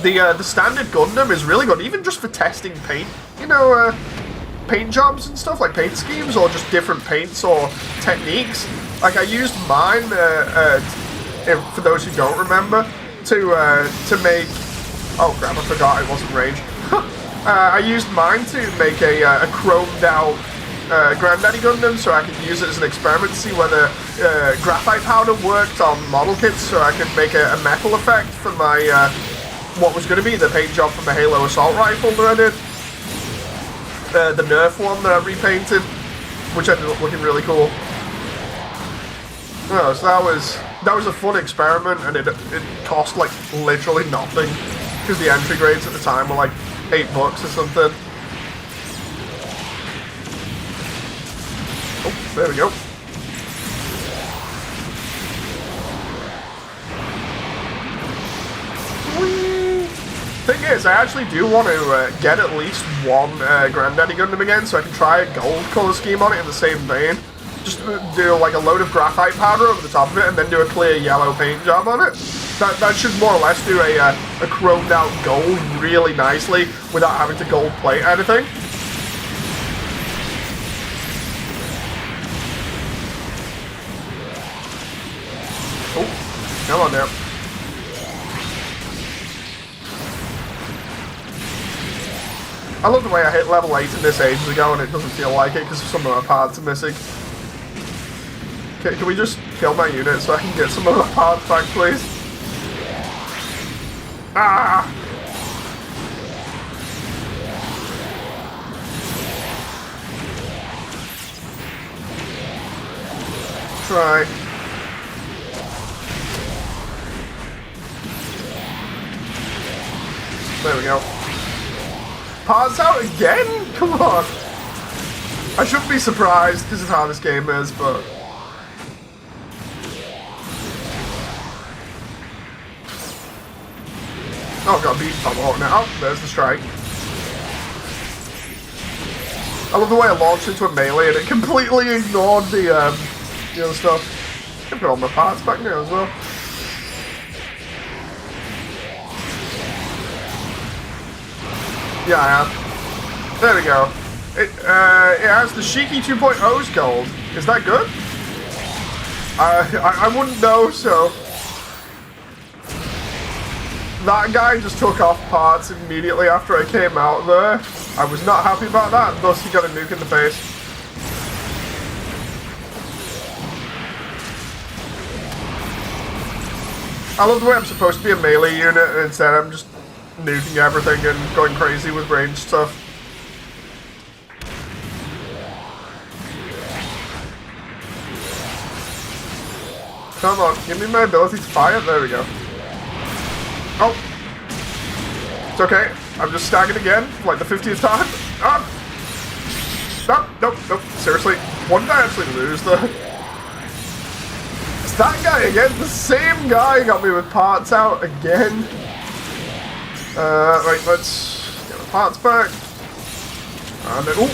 the standard Gundam is really good, even just for testing paint. You know, paint jobs and stuff, like paint schemes, or just different paints or techniques. Like I used mine, for those who don't remember, to make. Oh crap! I forgot it wasn't range. I used mine to make a chromed out Granddaddy Gundam, so I could use it as an experiment to see whether graphite powder worked on model kits, so I could make a metal effect for my what was going to be the paint job from the Halo assault rifle that I did. The Nerf one that I repainted, which ended up looking really cool. Oh, so that was a fun experiment, and it cost like literally nothing because the entry grades at the time were like $8 or something. Oh, there we go. Whee! Thing is, I actually do want to get at least one Granddaddy Gundam again, so I can try a gold color scheme on it in the same vein. Just do like a load of graphite powder over the top of it, and then do a clear yellow paint job on it. That should more or less do a chromed out gold really nicely without having to gold plate anything. Oh, come on now. I love the way I hit level 8 in this ages ago and it doesn't feel like it because some of my parts are missing. Okay, can we just kill my unit so I can get some of my parts back, please? Ah! Try. There we go. Parts out again? Come on. I shouldn't be surprised because of how this game is, but... Oh, got beat Tomahawk now. Oh, there's the strike. I love the way I launched into a melee and it completely ignored the other stuff. I've got all my parts back now as well. Yeah, I have. There we go. It has the Shiki 2.0's gold. Is that good? I wouldn't know, so... That guy just took off parts immediately after I came out there. I was not happy about that, thus he got a nuke in the face. I love the way I'm supposed to be a melee unit, and instead I'm just nuking everything and going crazy with ranged stuff. Come on, give me my ability to fire. There we go. Oh. It's okay. I'm just stacking again, like the 50th time. Ah! Nope. Seriously. What did I actually lose, though? It's that guy again. The same guy got me with parts out again. Right, let's get the parts back. And then, ooh.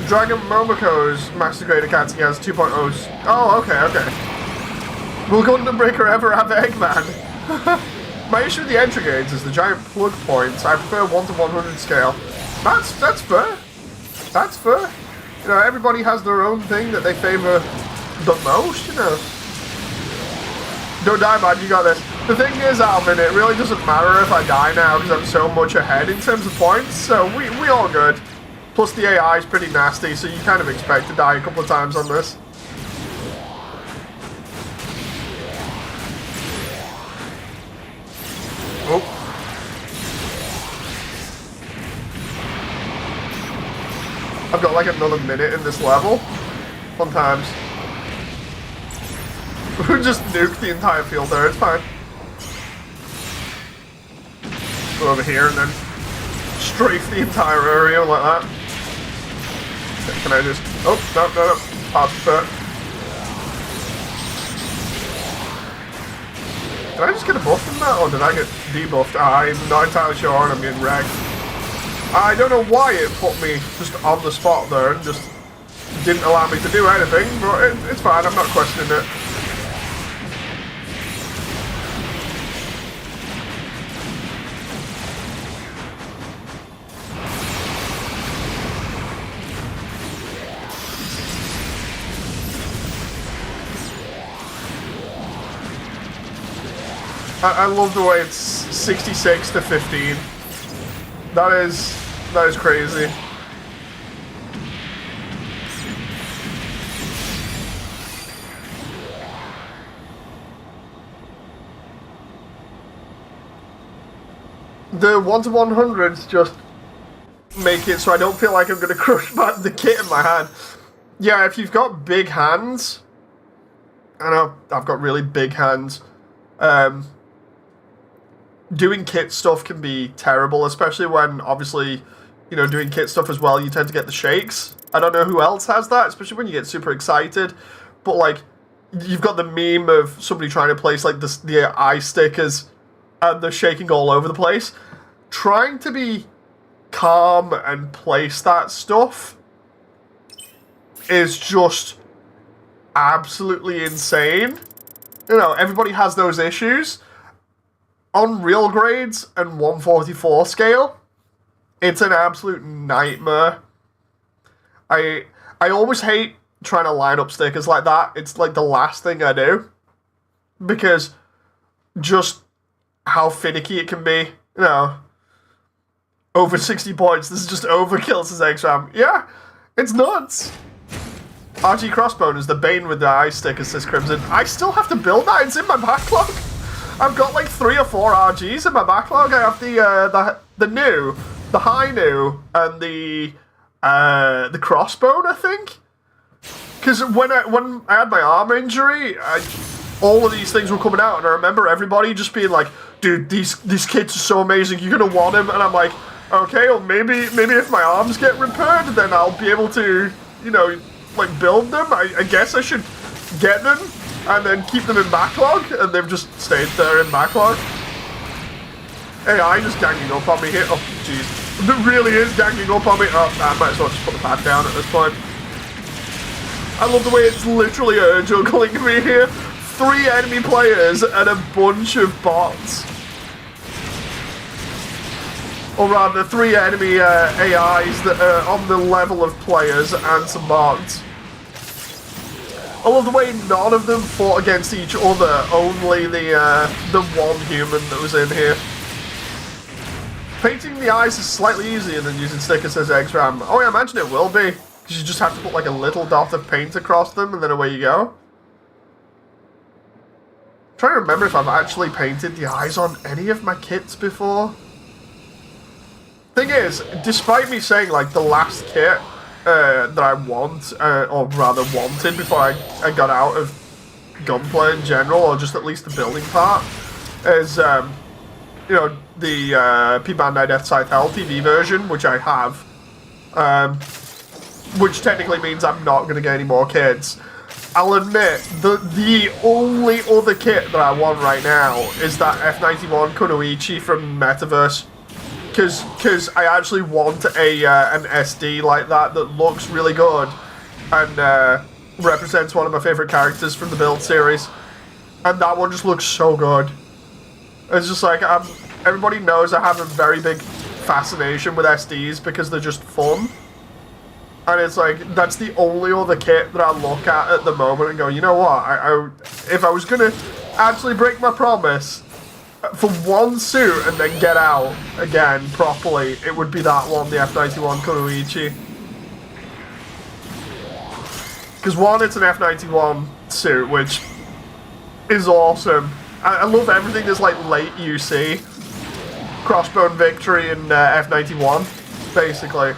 Dragon Momoko's Master Grade Akatsuki has 2.0s. Oh, okay. Will Gundam Breaker ever have Eggman? My issue with the entry grades is the giant plug points. I prefer 1 to 100 scale. That's fair. That's fair. You know, everybody has their own thing that they favor the most, you know. Don't die, man, you got this. The thing is, Alvin, it really doesn't matter if I die now because I'm so much ahead in terms of points, so we all good. Plus the AI is pretty nasty, so you kind of expect to die a couple of times on this. Oh. I've got like another minute in this level. Fun times. We just nuked the entire field there, it's fine. Go over here and then strafe the entire area like that. Can I just... Oh, no. Pass it. Did I just get a buff from that, or did I get debuffed? I'm not entirely sure, and I'm getting wrecked. I don't know why it put me just on the spot there and just didn't allow me to do anything, but it's fine, I'm not questioning it. I love the way it's 66 to 15. That is crazy. The 1 to 100s just make it so I don't feel like I'm gonna crush back the kit in my hand. Yeah, if you've got big hands, I know I've got really big hands. Doing kit stuff can be terrible, especially when, obviously, you know, doing kit stuff as well, you tend to get the shakes. I don't know who else has that, especially when you get super excited. But, like, you've got the meme of somebody trying to place, like, the eye stickers and they're shaking all over the place. Trying to be calm and place that stuff is just absolutely insane. You know, everybody has those issues. On real grades and 144 scale, it's an absolute nightmare. I always hate trying to line up stickers like that. It's like the last thing I do. Because just how finicky it can be. You know, over 60 points, this is just overkill, says X-Ram. Yeah, it's nuts. RG Crossbone is the bane with the eye stickers, says Crimson. I still have to build that, it's in my backlog. I've got like 3 or 4 RGs in my backlog. I have the new, the high new, and the crossbone, I think. Because when I had my arm injury, all of these things were coming out, and I remember everybody just being like, "Dude, these kits are so amazing. You're gonna want them." And I'm like, "Okay, well maybe if my arms get repaired, then I'll be able to, you know, like build them. I guess I should get them." And then keep them in backlog, and they've just stayed there in backlog. AI just ganging up on me here. Oh, jeez. It really is ganging up on me. Oh, I might as well just put the pad down at this point. I love the way it's literally juggling me here. 3 enemy players and a bunch of bots. Or rather, 3 enemy AIs that are on the level of players and some bots. I love the way none of them fought against each other, only the one human that was in here. Painting the eyes is slightly easier than using stickers, says X-Ram. Oh yeah, I imagine it will be, because you just have to put like a little dot of paint across them and then away you go. I'm trying to remember if I've actually painted the eyes on any of my kits before. Thing is, despite me saying like the last kit that I want, or rather wanted before I got out of gunplay in general, or just at least the building part, is, you know, the P-Bandai Death Scythe Hell TV version, which I have, which technically means I'm not going to get any more kits. I'll admit, the only other kit that I want right now is that F91 Kunoichi from Metaverse. Because I actually want an SD like that looks really good and represents one of my favourite characters from the build series. And that one just looks so good. It's just like, everybody knows I have a very big fascination with SDs because they're just fun. And it's like, that's the only other kit that I look at the moment and go, you know what, if I was going to actually break my promise for one suit and then get out again properly, it would be that one, the F91 Kunoichi. Because one, it's an F91 suit, which is awesome. I love everything that's like late UC. Crossbone Victory and F91, basically.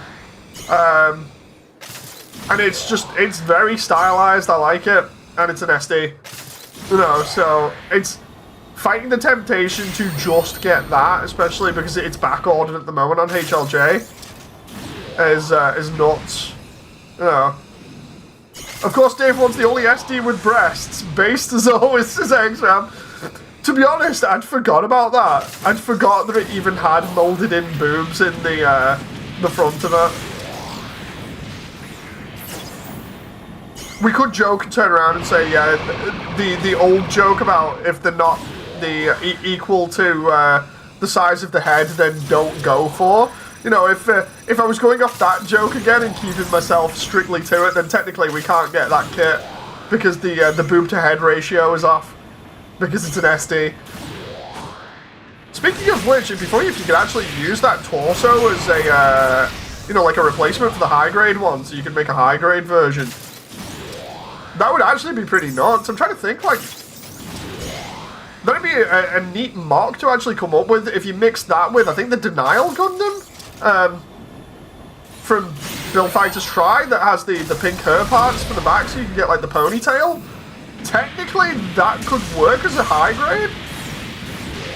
And it's very stylized, I like it, and it's an SD. You know, so it's fighting the temptation to just get that, especially because it's back-ordered at the moment on HLJ, is nuts. You know. Of course, Dave wants the only SD with breasts, based as always, says Exram. To be honest, I'd forgot about that. I'd forgot that it even had molded-in boobs in the front of it. We could joke and turn around and say, yeah, the old joke about if they're not equal to the size of the head, then don't go for. You know, if I was going off that joke again and keeping myself strictly to it, then technically we can't get that kit because the boob to head ratio is off because it's an SD. Speaking of which, it'd be funny if you could actually use that torso as a you know, like a replacement for the high grade one, so you could make a high grade version. That would actually be pretty nuts. I'm trying to think, like, that'd be a neat mock to actually come up with if you mix that with, I think, the Denial Gundam from Build Fighters Try that has the pink hair parts for the back, so you can get like the ponytail. Technically, that could work as a high grade.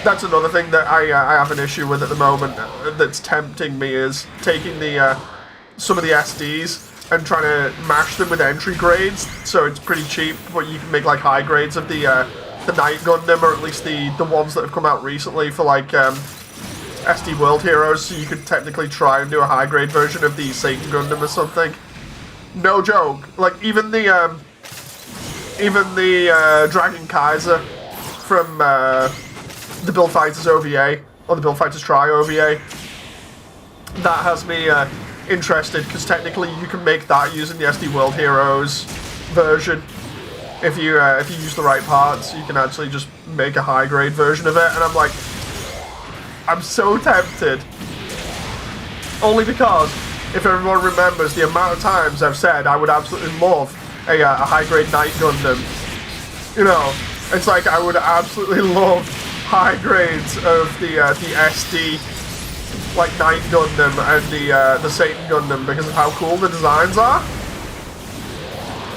That's another thing that I have an issue with at the moment that's tempting me, is taking some of the SDs and trying to mash them with entry grades, so it's pretty cheap, but you can make like high grades of the Night Gundam, or at least the ones that have come out recently for like SD World Heroes, so you could technically try and do a high grade version of the Satan Gundam or something. No joke. Like even the Dragon Kaiser from the Build Fighters OVA, or the Build Fighters Try OVA, that has me interested, because technically you can make that using the SD World Heroes version. If you use the right parts, you can actually just make a high grade version of it, and I'm like, I'm so tempted. Only because, if everyone remembers the amount of times I've said I would absolutely love a high grade Night Gundam. You know, it's like I would absolutely love high grades of the SD, like Night Gundam and the Satan Gundam, because of how cool the designs are.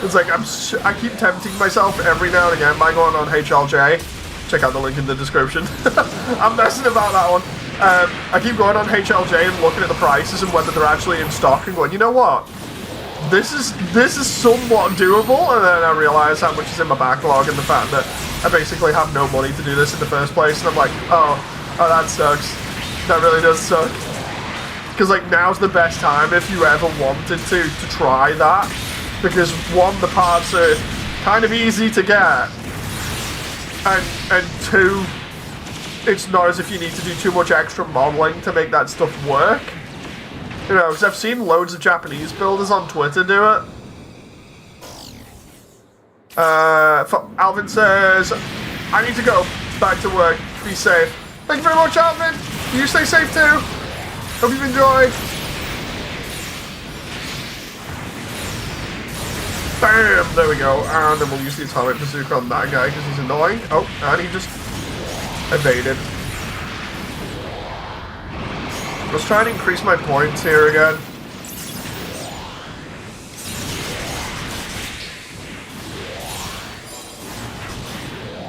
It's like I keep tempting myself every now and again by going on HLJ. Check out the link in the description. I'm messing about that one. I keep going on HLJ and looking at the prices and whether they're actually in stock and going, you know what? This is somewhat doable, and then I realise how much is in my backlog and the fact that I basically have no money to do this in the first place, and I'm like, oh that sucks. That really does suck. Because like now's the best time if you ever wanted to try that. Because one, the parts are kind of easy to get, and two, it's not as if you need to do too much extra modeling to make that stuff work. You know, because I've seen loads of Japanese builders on Twitter do it. Alvin says, I need to go back to work. Be safe. Thank you very much, Alvin. You stay safe too. Hope you've enjoyed. Bam! There we go. And then we'll use the atomic bazooka on that guy because he's annoying. Oh, and he just evaded. Let's try and increase my points here again.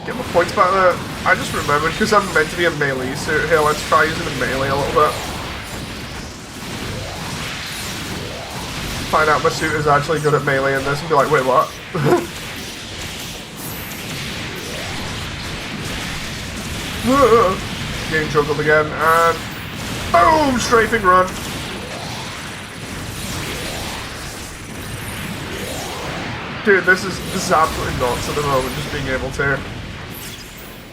Get my points back there. I just remembered, because I'm meant to be a melee suit here, let's try using a melee a little bit. Find out my suit is actually good at melee in this and be like, wait, what? Getting juggled again, and boom! Strafing run. Dude, this is absolutely nuts at the moment, just being able to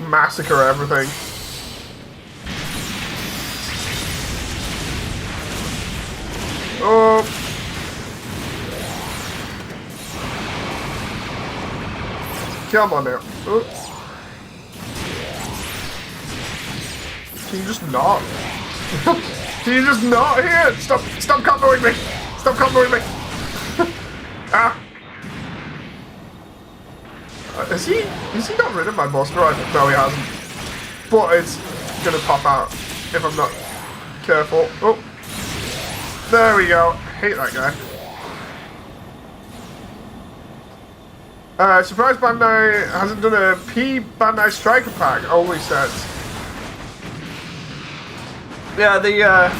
massacre everything. Oh. Come on now. Oh. Can you just not? Can you just not here? Stop comboing me! Stop comboing me! Ah! Has he got rid of my buster? No, he hasn't. But it's gonna pop out if I'm not careful. Oh! There we go. Hate that guy. Surprised Bandai hasn't done a P Bandai Striker Pack, only sets. Yeah,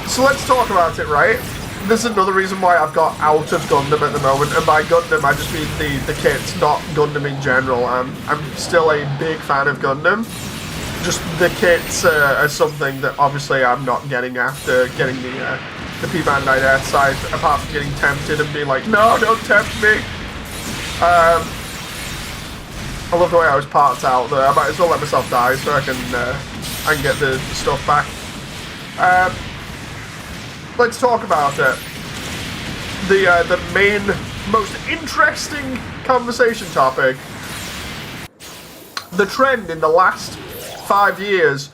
so let's talk about it, right? This is another reason why I've got out of Gundam at the moment, and by Gundam I just mean the kits, not Gundam in general. I'm still a big fan of Gundam. Just the kits are something that obviously I'm not getting after getting the P Bandai Death side, apart from getting tempted and being like, no, don't tempt me. I love the way I was parked out there. I might as well let myself die so I can get the stuff back. Let's talk about it. The main, most interesting conversation topic. The trend in the last 5 years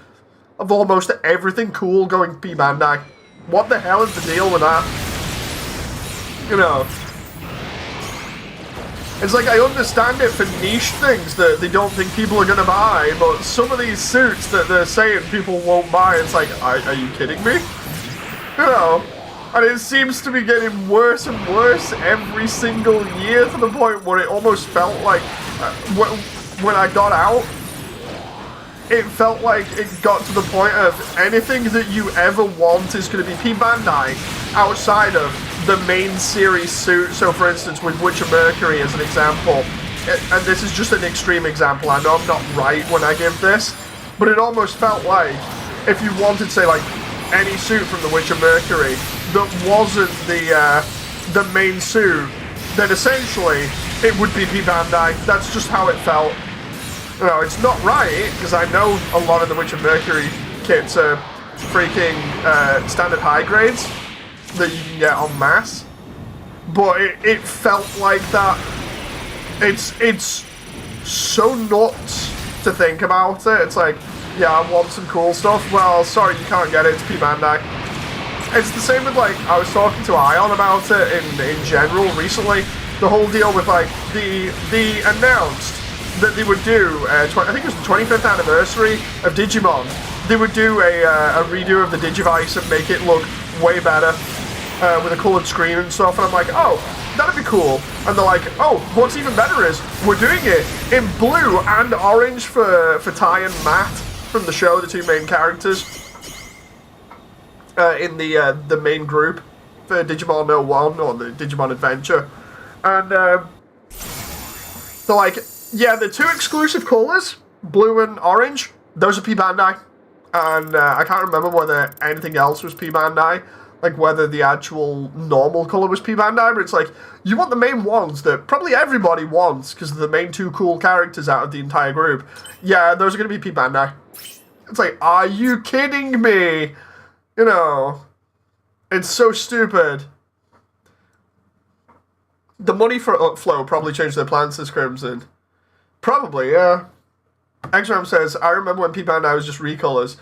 of almost everything cool going P Bandai. What the hell is the deal with that? You know. It's like, I understand it for niche things that they don't think people are going to buy, but some of these suits that they're saying people won't buy, it's like, are you kidding me? You know, and it seems to be getting worse and worse every single year to the point where it almost felt like, when I got out, it felt like it got to the point of anything that you ever want is going to be P Bandai outside of the main series suit. So for instance, with Witcher Mercury as an example, and this is just an extreme example, I know I'm not right when I give this, but it almost felt like if you wanted, say, like any suit from the Witcher Mercury that wasn't the main suit, then essentially it would be P Bandai. That's just how it felt. You know, it's not right, because I know a lot of the Witcher Mercury kits are freaking standard high grades that you can get en masse, but it felt like that. It's so nuts to think about it. It's like, yeah, I want some cool stuff. Well, sorry, you can't get it. It's P Bandai. It's the same with, like, I was talking to Ion about it in general recently. The whole deal with, like, the announced that they would do, I think it was the 25th anniversary of Digimon. They would do a redo of the Digivice and make it look way better with a coloured screen and stuff. And I'm like, oh, that'd be cool. And they're like, oh, what's even better is we're doing it in blue and orange for Tai and Matt from the show, the two main characters in the main group for Digimon 01 or the Digimon Adventure. And they're like, yeah, the two exclusive colours, blue and orange, those are P Bandai. And I can't remember whether anything else was P Bandai, like whether the actual normal colour was P Bandai, but it's like, you want the main ones that probably everybody wants because they're the main two cool characters out of the entire group. Yeah, those are going to be P Bandai. It's like, are you kidding me? You know, it's so stupid. The money for flow probably changed their plans this Crimson. Probably, yeah. X-Ram says, I remember when P Bandai was just recolors.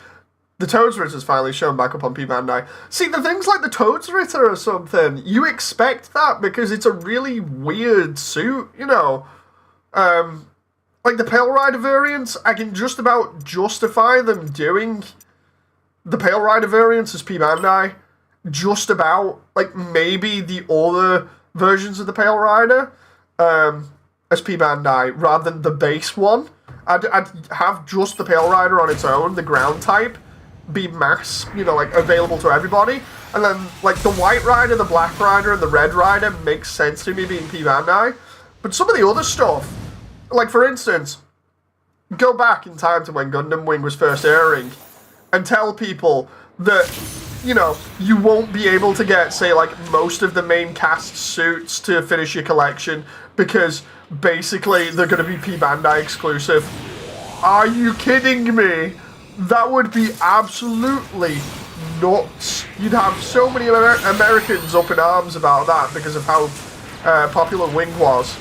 The Toads Ritter is finally shown back up on P Bandai. See, the things like the Toads Ritter or something, you expect that because it's a really weird suit, you know. Like the Pale Rider variants, I can just about justify them doing the Pale Rider variants as P Bandai. Just about. Like, maybe the other versions of the Pale Rider as P Bandai rather than the base one. I'd have just the Pale Rider on its own, the ground type, be mass, you know, like, available to everybody. And then, like, the White Rider, the Black Rider, and the Red Rider makes sense to me being P Bandai. But some of the other stuff, like, for instance, go back in time to when Gundam Wing was first airing and tell people that, you know, you won't be able to get, say, like, most of the main cast suits to finish your collection because basically they're going to be P Bandai exclusive. Are you kidding me? That would be absolutely nuts. You'd have so many Americans up in arms about that because of how popular Wing was.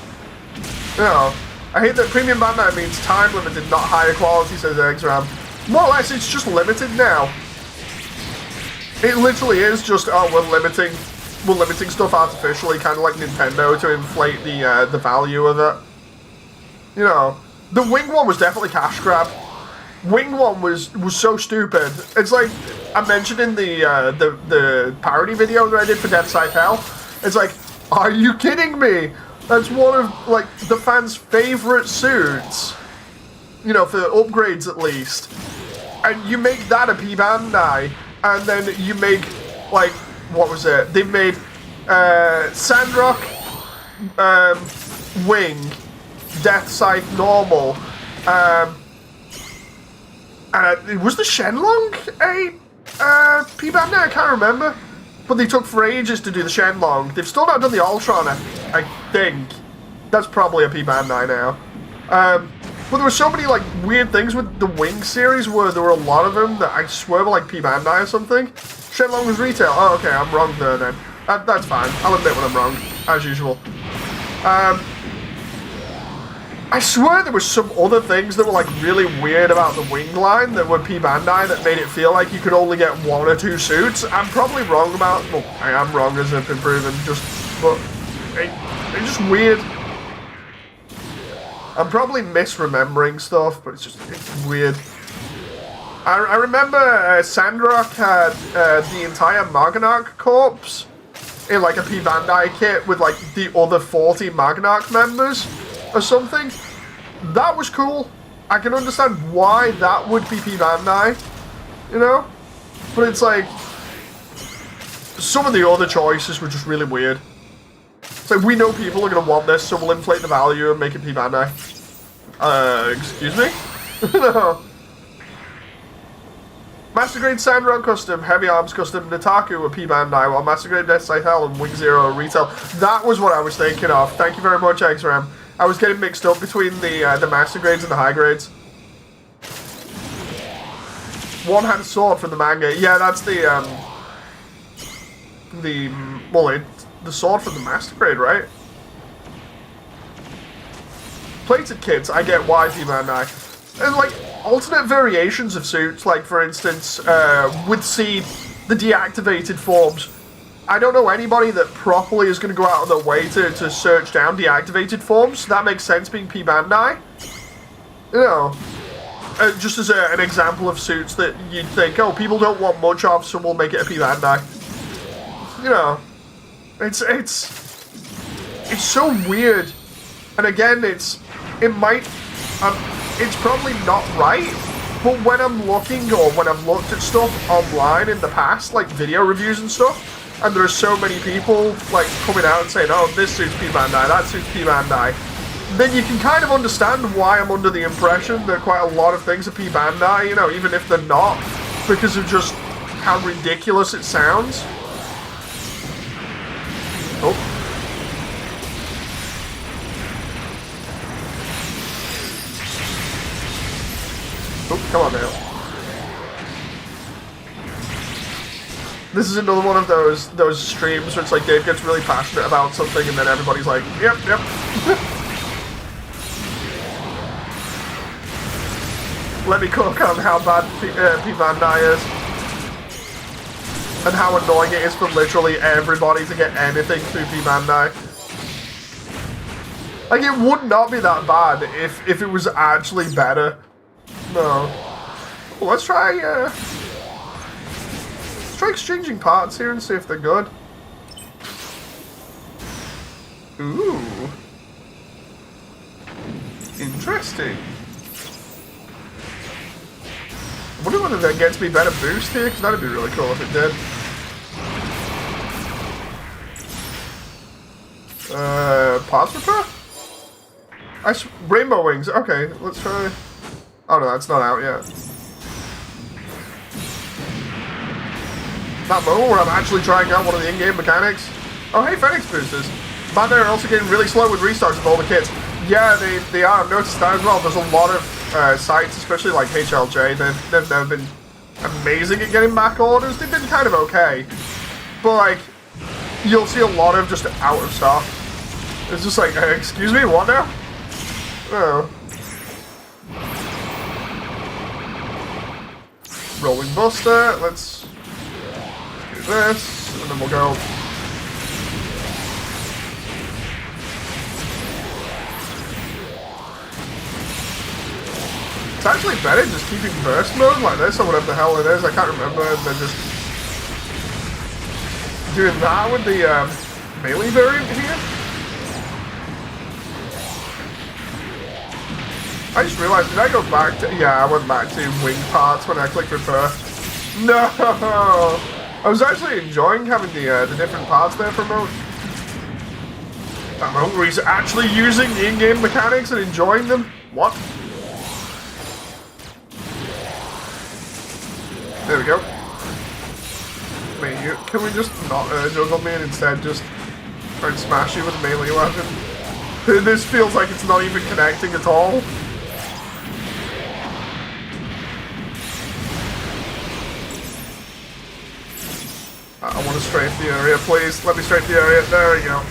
You know, I hate that premium Bandai means time limited, not higher quality, says X-Ram. More or less, it's just limited now. It literally is just, oh, we're limiting stuff artificially, kind of like Nintendo to inflate the value of it. You know, the Wing one was definitely cash grab. Wing one was so stupid. It's like I mentioned in the parody video that I did for Dead Side Hell. It's like, are you kidding me? That's one of, like, the fans' favorite suits. You know, for upgrades at least. And you make that a P-Bandai, and then you make, like, what was it? They made Sandrock, Wing, Death Scythe normal, and was the Shenlong a P-Bandai? I can't remember. But they took for ages to do the Shenlong. They've still not done the Ultron, I think. That's probably a P-Bandai now. But there were so many, like, weird things with the Wing series where there were a lot of them that I swear were, like, P-Bandai or something. Shenlong was retail. Oh, okay, I'm wrong there, then. That's fine. I'll admit when I'm wrong, as usual. I swear there were some other things that were, like, really weird about the Wing line that were P-Bandai that made it feel like you could only get 1 or 2 suits. I'm probably wrong about... Well, I am wrong, as I've been proven, but... It's just weird. I'm probably misremembering stuff, but it's weird. I remember Sandrock had the entire Magnarch Corps in like a P-Bandai kit with like the other 40 Magnarch members or something. That was cool. I can understand why that would be P-Bandai, you know? But it's like, some of the other choices were just really weird. It's like, we know people are going to want this, so we'll inflate the value and make it P-Bandai. Excuse me? No. Master Grade Sandrock Custom, Heavy Arms Custom, Nataku were P-Bandai, while Master Grade Death Scythe and Wing Zero are retail. That was what I was thinking of. Thank you very much, XRAM. I was getting mixed up between the Master Grades and the High Grades. One had a sword from the manga. Yeah, that's the sword from the Master Grade, right? Plated kits, I get why P-Bandai. And like, alternate variations of suits, like for instance, with Seed, the deactivated forms. I don't know anybody that properly is going to go out of their way to search down deactivated forms. That makes sense being P-Bandai. You know, just as an example of suits that you'd think, oh, people don't want much of, so we'll make it a P-Bandai. You know, it's so weird. And again, it's probably not right, but when I'm looking, or when I've looked at stuff online in the past, like video reviews and stuff, and there are so many people, like, coming out and saying, oh, this suit's P-Bandai, that suit's P-Bandai, then you can kind of understand why I'm under the impression that quite a lot of things are P-Bandai, you know, even if they're not, because of just how ridiculous it sounds. Oh. Oh, come on now. This is another one of those streams where it's like Dave gets really passionate about something and then everybody's like, yep. Let me cook on how bad P-Bandai is. And how annoying it is for literally everybody to get anything through P-Bandai. Like, it would not be that bad if it was actually better. No. Well, let's try exchanging parts here and see if they're good. Ooh. Interesting. I wonder whether that gets me better boost here, because that'd be really cool if it did. Parts repair? Rainbow wings. Okay, let's try. Oh no, that's not out yet. That moment where I'm actually trying out one of the in-game mechanics. Oh hey, Phoenix boosters. Bandai are also getting really slow with restarts of all the kits. Yeah, they are. I've noticed that as well. There's a lot of sites, especially like HLJ, they've never been amazing at getting back orders. They've been kind of okay. But like, you'll see a lot of just out of stock. It's just like, excuse me, what now? Oh. Rolling Buster, let's do this, and then we'll go. It's actually better just keeping burst mode like this, or whatever the hell it is, I can't remember, and then just doing that with the melee variant here. I just realized, did I go back to... Yeah, I went back to wing parts when I clicked repair. No! I was actually enjoying having the different parts there for a moment. That moment where he's actually using the in-game mechanics and enjoying them. What? There we go. Can we just not juggle me and instead just try and smash you with a melee weapon? This feels like it's not even connecting at all. I want to strafe the area, please. Let me strafe the area. There we go.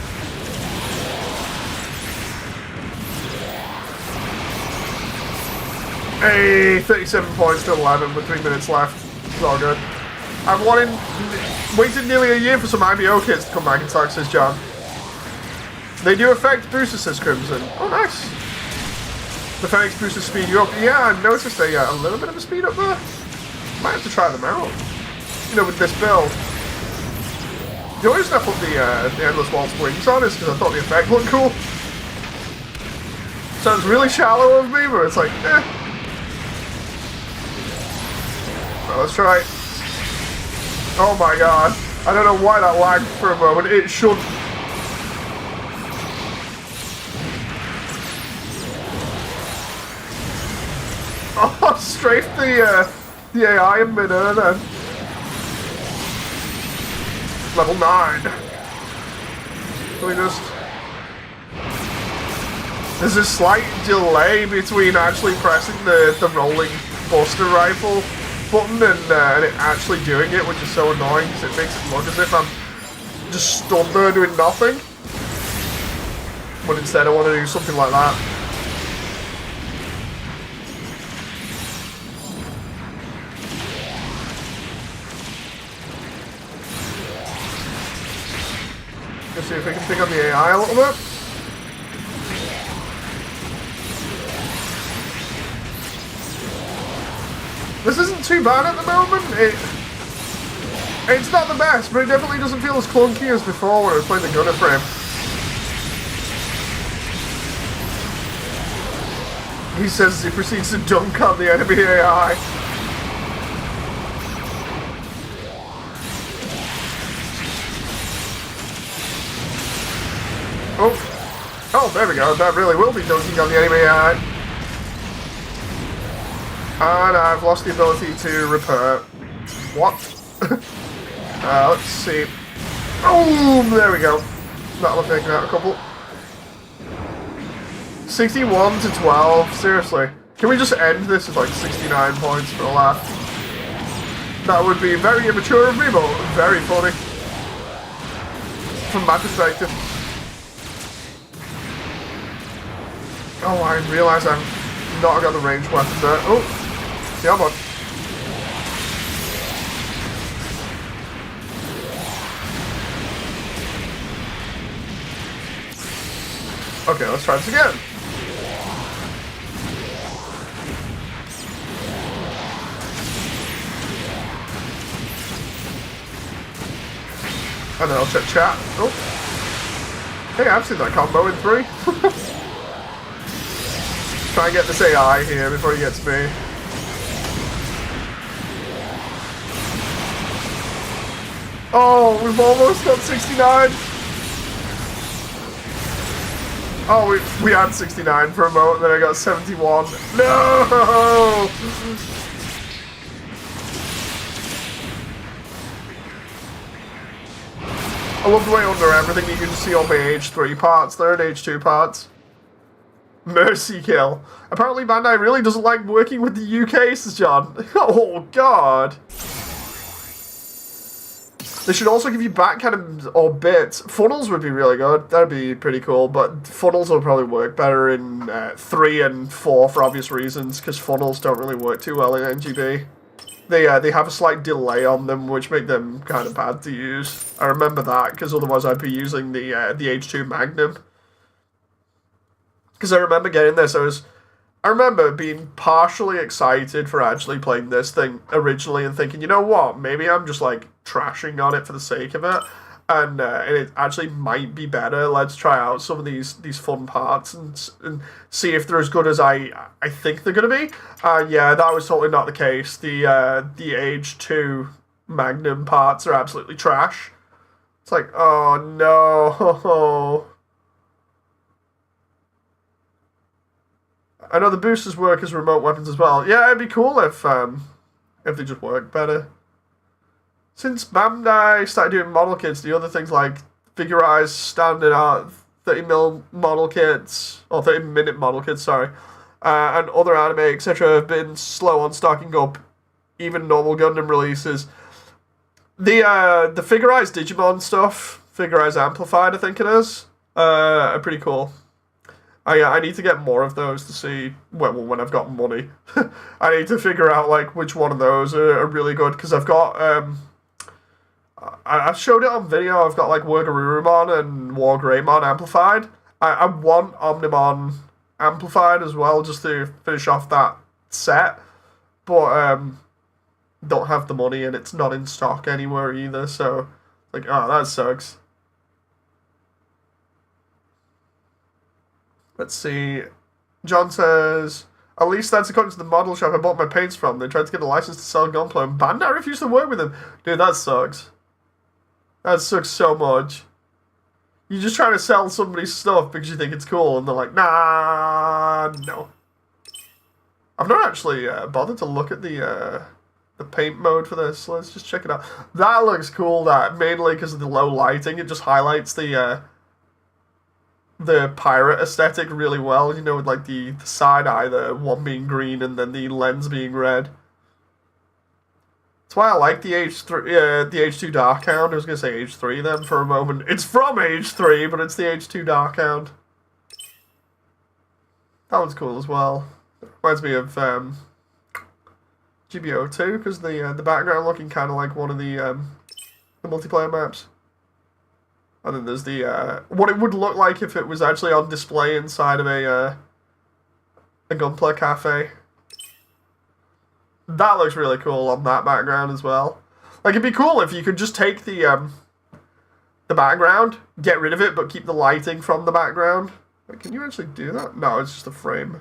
Hey, 37 points to 11 with 3 minutes left. It's all good. I've waited nearly a year for some IBO kits to come back in stock, says John. They do affect boosters, says Crimson. Oh, nice. The Phoenix boosters speed you up. Yeah, I noticed a little bit of a speed up there. Might have to try them out. You know, with this build. The only reason I put the Endless Waltz wings on is because I thought the effect looked cool. Sounds really shallow of me, but it's like, eh. Well, let's try it. Oh my god. I don't know why that lagged for a moment. It should. Oh, strafed the AI in mid-air then. Level 9. Can we just... There's a slight delay between actually pressing the rolling buster rifle button and it actually doing it, which is so annoying because it makes it look as if I'm just stood there doing nothing. But instead I want to do something like that. Let's see if we can pick up the AI a little bit. This isn't too bad at the moment. It's not the best, but it definitely doesn't feel as clunky as before when I was playing the gunner frame. He says as he proceeds to dunk on the enemy AI. Oh, there we go. That really will be dunking on the enemy AI. And I've lost the ability to repair. What? Let's see. Oh, there we go. That'll have taken out a couple. 61 to 12. Seriously. Can we just end this with like 69 points for a laugh? That would be very immature of me, but very funny. From my perspective. Oh, I realise I've not got the ranged weapon there. Oh, yeah, bud. Okay, let's try this again. And then I'll check chat. Oh. Hey, I've seen that combo in 3. Try and get this AI here before he gets me. Oh, we've almost got 69. Oh, we had 69 for a moment, then I got 71. No! I love the way under everything you can see all my H3 parts there and H2 parts. Mercy kill. Apparently Bandai really doesn't like working with the UK, says John. Oh god. They should also give you back cannons or bits. Funnels would be really good. That'd be pretty cool, but funnels will probably work better in 3 and 4 for obvious reasons, because funnels don't really work too well in NGB. They have a slight delay on them, which make them kind of bad to use. I remember that, because otherwise I'd be using the H2 Magnum. Because I remember getting this, I remember being partially excited for actually playing this thing originally and thinking, you know what, maybe I'm just like trashing on it for the sake of it. and it actually might be better. Let's try out some of these fun parts and see if they're as good as I think they're gonna be. Yeah, that was totally not the case. The Age 2 Magnum parts are absolutely trash. It's like, oh no. I know the boosters work as remote weapons as well. Yeah, it'd be cool if they just worked better. Since Bandai started doing model kits, the other things like figurized standard art 30mm model kits, or 30-minute model kits, sorry, and other anime, etc., have been slow on stocking up even normal Gundam releases. The figurized Digimon stuff, figurized amplified, I think it is, are pretty cool. I need to get more of those to see, well, when I've got money. I need to figure out, like, which one of those are really good, because I've got, I've showed it on video, I've got, like, Wargarurumon and War Greymon amplified. I want Omnimon amplified as well, just to finish off that set, but, don't have the money, and it's not in stock anywhere either, so, like, oh, that sucks. Let's see. John says, at least that's according to the model shop I bought my paints from. They tried to get a license to sell Gunpla, and Bandai refused to work with them. Dude, that sucks. That sucks so much. You're just trying to sell somebody's stuff because you think it's cool, and they're like, nah, no. I've not actually bothered to look at the paint mode for this. So let's just check it out. That looks cool, that, mainly because of the low lighting. It just highlights the pirate aesthetic really well, you know, with like the side eye, the one being green and then the lens being red. That's why I like the H3, the H2 Darkhound. I was gonna say H3 then for a moment. It's from H3, but it's the H2 Darkhound. That one's cool as well. It reminds me of GBO2 because the background looking kind of like one of the multiplayer maps. And then there's the, what it would look like if it was actually on display inside of a Gunpla cafe. That looks really cool on that background as well. Like, it'd be cool if you could just take the background, get rid of it, but keep the lighting from the background. Like, can you actually do that? No, it's just a frame.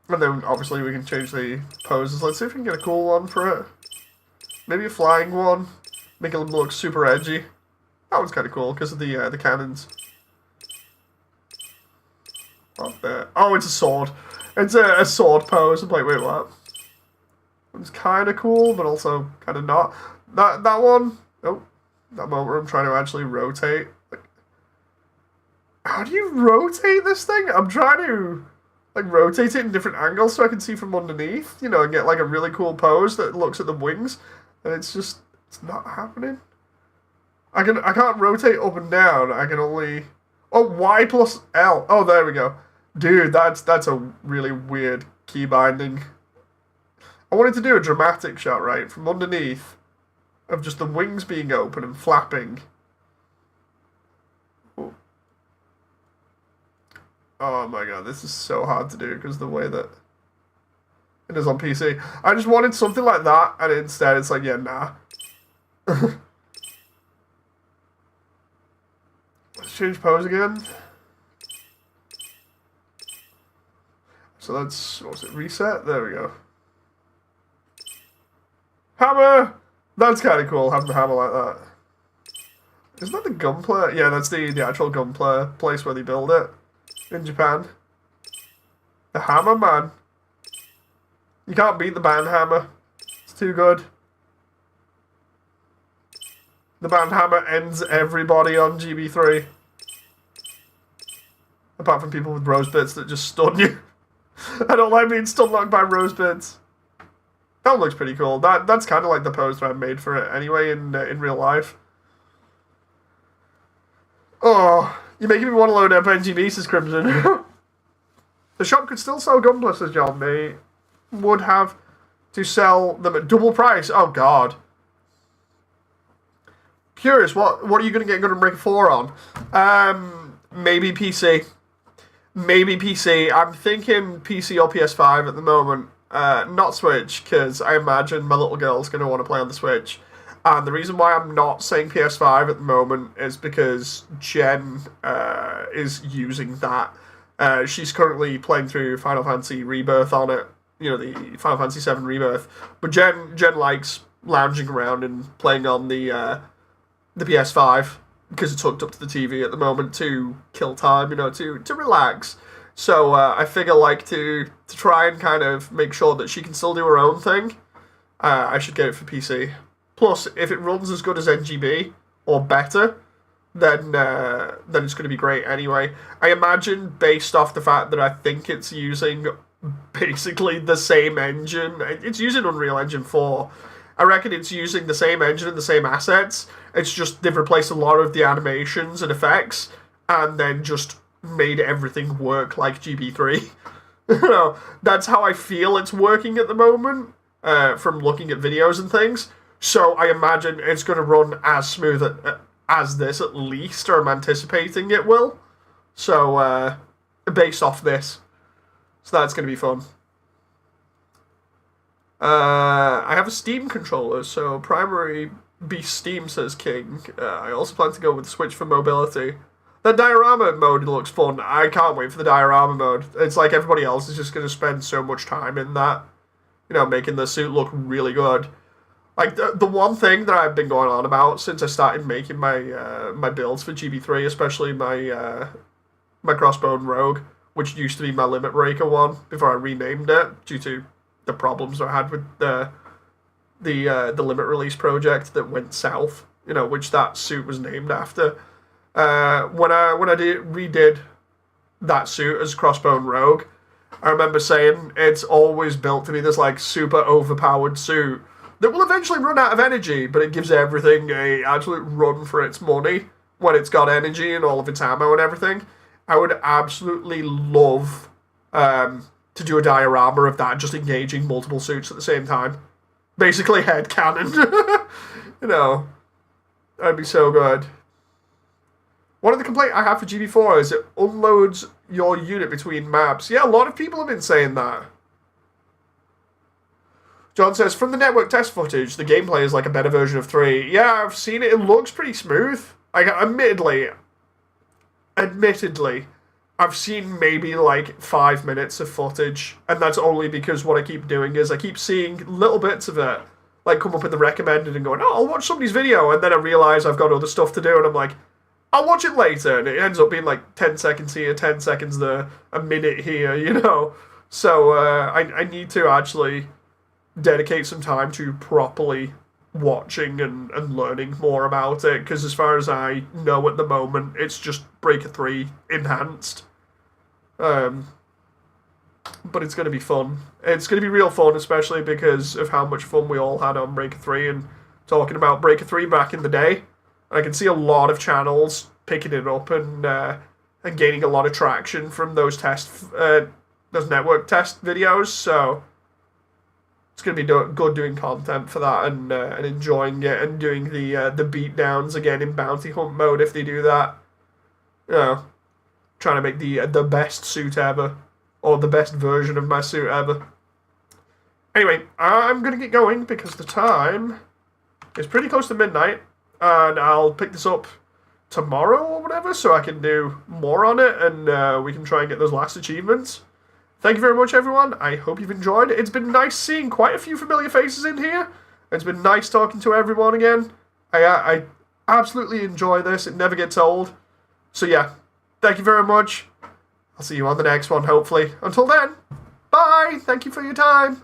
And then, obviously, we can change the poses. Let's see if we can get a cool one for it. Maybe a flying one. Make it look super edgy. That one's kind of cool because of the cannons. Up there. Oh, it's a sword. It's a sword pose. I'm like, wait, what? It's kind of cool, but also kind of not. That one. Oh, that moment where I'm trying to actually rotate. Like, how do you rotate this thing? I'm trying to like rotate it in different angles so I can see from underneath. You know, and get like a really cool pose that looks at the wings. And it's just, it's not happening. I can't rotate up and down. I can only, oh, Y plus L. Oh, there we go. Dude, that's a really weird key binding. I wanted to do a dramatic shot, right, from underneath, of just the wings being open and flapping. Ooh. Oh my god, this is so hard to do because the way that it is on PC. I just wanted something like that, and instead it's like, yeah, nah. Let's change pose again. So let's, what's it, reset? There we go. Hammer! That's kind of cool, having a hammer like that. Isn't that the Gunpla? Yeah, that's the actual Gunpla place where they build it in Japan. The hammer, man. You can't beat the band hammer. It's too good. The band hammer ends everybody on GB3. Apart from people with rose bits that just stun you. I don't like being stun locked by rose bits. That one looks pretty cool. That's kind of like the pose that I made for it anyway in real life. Oh, you're making me want to load up NGB, says Crimson. The shop could still sell Gunpla, says John. They would have to sell them at double price. Oh, God. Curious, what are you going to get Gundam Breaker 4 on? Maybe PC. Maybe PC. I'm thinking PC or PS5 at the moment. Not Switch, because I imagine my little girl's going to want to play on the Switch. And the reason why I'm not saying PS5 at the moment is because Jen is using that. She's currently playing through Final Fantasy Rebirth on it, you know, the Final Fantasy VII Rebirth. But Jen likes lounging around and playing on the PS5 because it's hooked up to the TV at the moment to kill time, you know, to relax. So I figure like to try and kind of make sure that she can still do her own thing. I should get it for PC. Plus, if it runs as good as NGB or better, then it's going to be great anyway. I imagine, based off the fact that I think it's using basically the same engine, it's using Unreal Engine 4. I reckon it's using the same engine and the same assets. It's just they've replaced a lot of the animations and effects, and then just made everything work like GB3. You know, that's how I feel it's working at the moment, from looking at videos and things. So I imagine it's going to run as smooth as this, at least, or I'm anticipating it will. So, based off this. So that's going to be fun. I have a Steam controller, so primary beast Steam, says King. I also plan to go with the Switch for mobility. The diorama mode looks fun. I can't wait for the diorama mode. It's like everybody else is just going to spend so much time in that, you know, making the suit look really good. Like, the one thing that I've been going on about since I started making my my builds for GB3, especially my my Crossbone Rogue, which used to be my Limit Breaker one before I renamed it due to the problems I had with the Limit Release project that went south, you know, which that suit was named after. When I redid that suit as Crossbone Rogue, I remember saying it's always built to be this like super overpowered suit that will eventually run out of energy, but it gives everything a absolute run for its money when it's got energy and all of its ammo and everything. I would absolutely love to do a diorama of that, just engaging multiple suits at the same time. Basically head cannon. You know, that'd be so good. One of the complaints I have for GB4 is it unloads your unit between maps. Yeah, a lot of people have been saying that. John says, from the network test footage, the gameplay is like a better version of 3. Yeah, I've seen it. It looks pretty smooth. Like, admittedly, I've seen maybe like 5 minutes of footage, and that's only because what I keep doing is I keep seeing little bits of it, like come up in the recommended and going, oh, I'll watch somebody's video, and then I realise I've got other stuff to do, and I'm like, I'll watch it later, and it ends up being like 10 seconds here, 10 seconds there, a minute here, you know? So I need to actually dedicate some time to properly watching and learning more about it, because as far as I know at the moment, it's just Breaker 3 enhanced. But it's going to be fun. It's going to be real fun, especially because of how much fun we all had on Breaker 3 and talking about Breaker 3 back in the day. I can see a lot of channels picking it up and gaining a lot of traction from those those network test videos, so it's going to be good doing content for that and enjoying it and doing the beatdowns again in bounty hunt mode if they do that. You know, trying to make the best suit ever, or the best version of my suit ever. Anyway, I'm going to get going because the time is pretty close to midnight, and I'll pick this up tomorrow or whatever so I can do more on it and we can try and get those last achievements. Thank you very much, everyone. I hope you've enjoyed. It's been nice seeing quite a few familiar faces in here. It's been nice talking to everyone again. I absolutely enjoy this. It never gets old. So yeah, thank you very much. I'll see you on the next one, hopefully. Until then, bye. Thank you for your time.